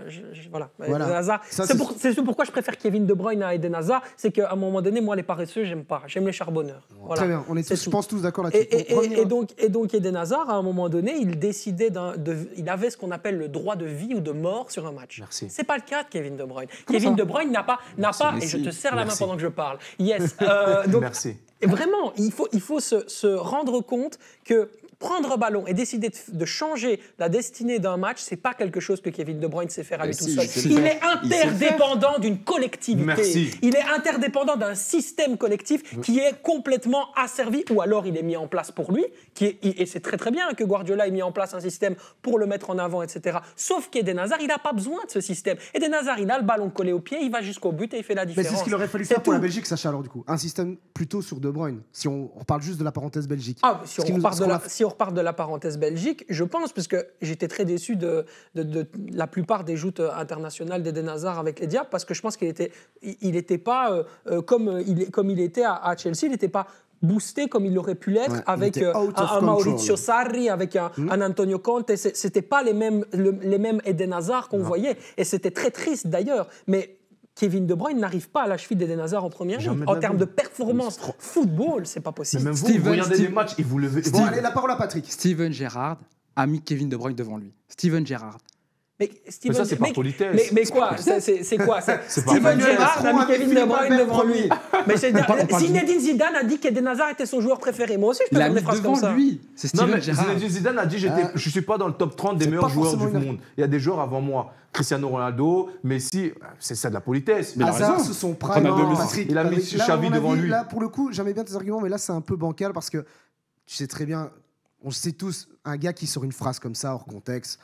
Voilà. Voilà. Eden Hazard. Ça, C'est c'est- pourquoi je préfère Kevin De Bruyne à Eden Hazard, c'est qu'à un moment donné, moi les paresseux, j'aime pas, j'aime les charbonneurs. Voilà. Très bien, on est C'est tous, je tout. pense tous d'accord là-dessus. Et, Pour et- revenir- et donc Eden Hazard, à un moment donné, il décidait il avait ce qu'on appelle le droit de vie ou de mort sur un match. Merci. C'est pas le cas de Kevin De Bruyne. Comment Kevin ça De Bruyne n'a pas, et je te serre la main Merci. pendant que je parle. Yes. Donc Merci. et vraiment, il faut se rendre compte que prendre un ballon et décider de changer la destinée d'un match, c'est pas quelque chose que Kevin De Bruyne sait faire à lui tout si, seul. il sait Il le est faire. Il sait le interdépendant d'une collectivité. Merci. Il est interdépendant d'un système collectif qui est complètement asservi, ou alors il est mis en place pour lui, et c'est très très bien que Guardiola ait mis en place un système pour le mettre en avant, etc. Sauf qu'Eden Hazard, il n'a pas besoin de ce système. Eden Hazard, il a le ballon collé au pied, il va jusqu'au but et il fait la Mais différence. c'est ce qu'il aurait fallu C'est faire pour la tout. Belgique, Sacha, alors du coup. Un système plutôt sur De Bruyne, si on reparle juste de la parenthèse Belgique. Ah, si on, Ce qui nous- repart ce de qu'on la, a- si on repart de la parenthèse Belgique, je pense, parce que j'étais très déçu de la plupart des joutes internationales d'Eden Hazard avec les Diables, parce que je pense qu'il était pas comme il était à Chelsea, il n'était pas boosté comme il aurait pu l'être Ouais, il avec était out of un control. Maurizio Sarri, avec un Antonio Conte. C'était pas les mêmes Eden Hazard qu'on voyait, et c'était très triste d'ailleurs. Mais Kevin De Bruyne n'arrive pas à la cheville d'Eden Hazard en première ligue. Jamais de En la termes vie. de performance football, c'est pas Mais possible. même vous, Steven, vous regardez Steve- les matchs et vous levez. Bon, allez, la parole à Patrick. Steven Gerrard a mis Kevin De Bruyne devant lui. Steven Gerrard. Mais Mais ça, c'est par politesse. Mais quoi C'est quoi pas Steven Emmanuel Gerrard a Macron mis a Kevin mis De Philippe Bruyne Albert devant lui. Mais c'est On parle Zinedine Zidane a dit qu'Eden Hazard était son joueur préféré. Moi aussi, je Il peux a dire des mis phrases comme ça. devant lui. C'est Non, Steven mais Gerrard. Zinedine Zidane a dit je ne suis pas dans le top 30 des C'est meilleurs pas joueurs du forcément une- monde. Il y a des joueurs avant moi. Cristiano Ronaldo, Messi, c'est ça de la politesse. Mais il a Hazard, raison. sous son prime, Ronaldo, Messi. Patrick. Il a mis Patrick, là, Xavi à mon devant avis, lui. Là, pour le coup, j'aimais bien tes arguments, mais là, c'est un peu bancal parce que tu sais très bien, on sait tous, un gars qui sort une phrase comme ça hors contexte,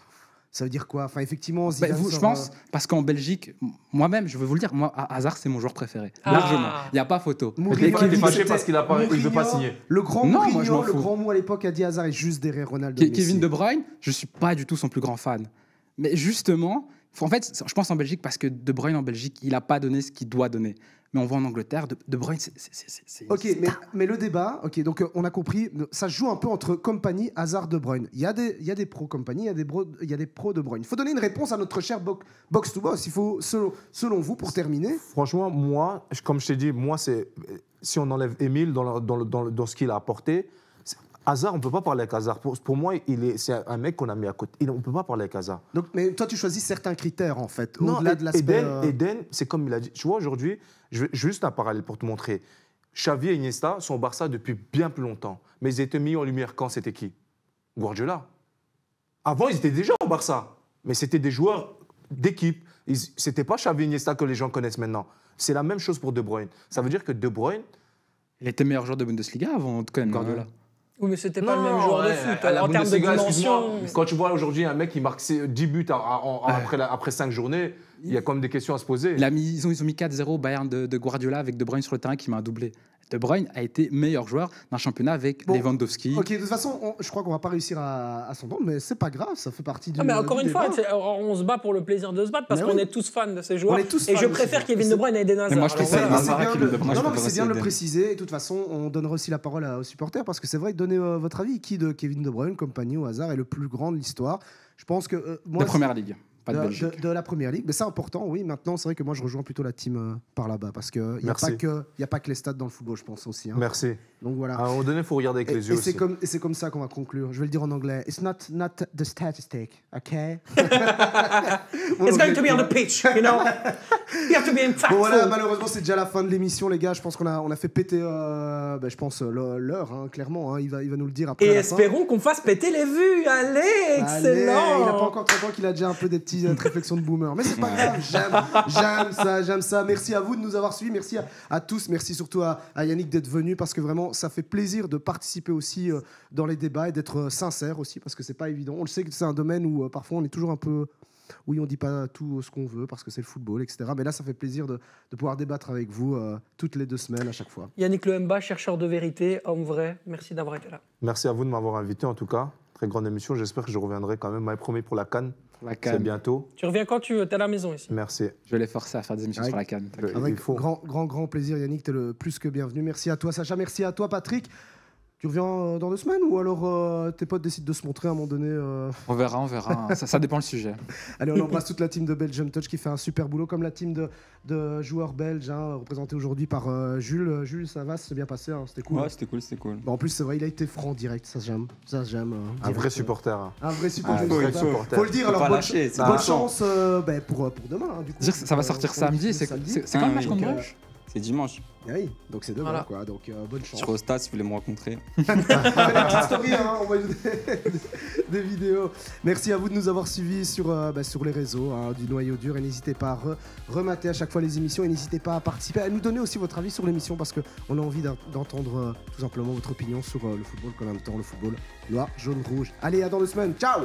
Ça veut dire quoi? Enfin, effectivement, Bah, Zidane je sort, pense, parce qu'en Belgique, moi-même, je vais vous le dire, moi, Hazard, c'est mon joueur préféré. Largement. Il n'y a pas photo. Mourinho, Il était fâché c'était parce qu'il a pas, il veut pas Mourinho, signer. Le grand Non, moi, Mourinho, je m'en le fous. grand mou à l'époque a dit Hazard est juste derrière Ronaldo. et Kevin Messi. De Bruyne, je ne suis pas du tout son plus grand fan. Mais justement, en fait, je pense en Belgique parce que De Bruyne en Belgique, il n'a pas donné ce qu'il doit donner. Mais on voit en Angleterre, De Bruyne, c'est. Ok, mais le débat, ok, donc on a compris, ça se joue un peu entre Company, Hazard, De Bruyne. Il y a des pros Company, il y a des pros De Bruyne. Il faut donner une réponse à notre cher Box to Boss. Il faut, selon vous, pour terminer. Franchement, moi, comme je t'ai dit, moi, c'est si on enlève Émile dans ce qu'il a apporté, Hazard, on ne peut pas parler avec Hazard. Pour moi, c'est un mec qu'on a mis à côté. On ne peut pas parler avec Hazard. Donc, mais toi, tu choisis certains critères, en fait, Non, au-delà de l'aspect... Eden, c'est comme il a dit. Tu vois, aujourd'hui, je vais juste un parallèle pour te montrer. Xavi et Iniesta sont au Barça depuis bien plus longtemps. Mais ils étaient mis en lumière quand? C'était qui? Guardiola. Avant, ils étaient déjà au Barça. Mais c'était des joueurs d'équipe. Ce n'était pas Xavi et Iniesta que les gens connaissent maintenant. C'est la même chose pour De Bruyne. Ça veut dire que De Bruyne... Il était meilleur joueur de Bundesliga avant, quand même, Guardiola. Oui, mais c'était pas le même joueur de foot. à la En termes de Bundesliga, dimension. excuse-moi, quand tu vois aujourd'hui un mec qui marque 10 buts après 5 journées, il y a quand même des questions à se poser. Ils ont mis 4-0 au Bayern de Guardiola avec De Bruyne sur le terrain qui met un doublé. De Bruyne a été meilleur joueur d'un championnat avec Lewandowski. Ok, de toute façon, je crois qu'on va pas réussir à s'entendre, mais c'est pas grave, ça fait partie du. Ah, mais encore du une fois, débat. on se bat pour le plaisir de se battre parce Mais qu'on oui. est tous fans de ces joueurs. On est tous Et fans je de préfère ces Kevin joueurs. De Bruyne à Eden Hazard. moi, je Alors, préfère- voilà. C'est bien Hazard, de- De Bruyne, non, je non, mais préfère c'est bien de le Eden. préciser. Et de toute façon, on donnera aussi la parole aux supporters parce que c'est vrai, donnez votre avis. Qui de Kevin De Bruyne, compagnie ou Hazard est le plus grand de l'histoire? Je pense que moi, De Première Ligue, pas de Belgique. de la première ligue, mais c'est important, oui. Maintenant, c'est vrai que moi, je rejoins plutôt la team par là-bas parce qu'il n'y a, Merci. y a pas que les stats dans le football, je pense aussi. hein. Merci. Donc voilà. À un moment donné, il faut regarder avec les yeux aussi. C'est comme ça qu'on va conclure. Je vais le dire en anglais. It's not the statistic, okay? It's going to be on the pitch, you know. You have to be impactful. Bon voilà, malheureusement c'est déjà la fin de l'émission les gars. Je pense qu'on a fait péter, je pense l'heure, hein, clairement. Hein. Il va nous le dire après. Et à la fin. espérons qu'on fasse péter les vues. Allez, Allez, excellent. il n'a pas encore 30 ans qu'il a déjà un peu des petites réflexions de boomer. Mais c'est pas grave, j'aime ça. Merci à vous de nous avoir suivis. Merci à tous. Merci surtout à Yannick d'être venu parce que vraiment ça fait plaisir de participer aussi dans les débats et d'être sincère aussi parce que c'est pas évident. On le sait que c'est un domaine où parfois on est toujours un peu... Oui, on dit pas tout ce qu'on veut parce que c'est le football, etc. Mais là, ça fait plaisir de pouvoir débattre avec vous toutes les 2 semaines à chaque fois. Yannick Lehemba, chercheur de vérité, homme vrai. Merci d'avoir été là. Merci à vous de m'avoir invité en tout cas. Très grande émission. J'espère que je reviendrai quand même. M'avait promis pour la CAN. La C'est CAN. bientôt. Tu reviens quand tu veux. T'es à la maison ici. Merci. Je vais les forcer à faire des émissions Avec- sur la canne. Avec Il faut. grand plaisir, Yannick, tu es le plus que bienvenu. Merci à toi, Sacha. Merci à toi, Patrick. Tu reviens dans 2 semaines ou alors tes potes décident de se montrer à un moment donné On verra. ça dépend le sujet. Allez, on embrasse toute la team de Belgium Touch qui fait un super boulot, comme la team de joueurs belges, hein, représentée aujourd'hui par Jules. Jules, ça va, c'est bien passé, hein, c'était cool. Ouais, c'était cool. Bon, en plus, c'est vrai, il a été franc direct, ça j'aime. Un direct, vrai supporter. hein. Un vrai supporter. Un vrai supporter. Faut le dire, Faut alors pas bonne, lâcher, c'est bonne pas chance pour demain. Hein, du coup. C'est-à-dire que ça va sortir On samedi. diffuse C'est samedi. quand le match oui. contre Donc, Bruges C'est dimanche. Ah oui, donc c'est demain, Voilà. quoi. Donc bonne chance. Je serai au stade si vous voulez me rencontrer. On fait des petites stories, hein, on va des vidéos. Merci à vous de nous avoir suivis sur les réseaux hein, du Noyau Dur et n'hésitez pas à remater à chaque fois les émissions et n'hésitez pas à participer, à nous donner aussi votre avis sur l'émission parce qu'on a envie d'entendre tout simplement votre opinion sur le football, qu'en même temps le football noir, jaune, rouge. Allez, à dans 2 semaines, ciao.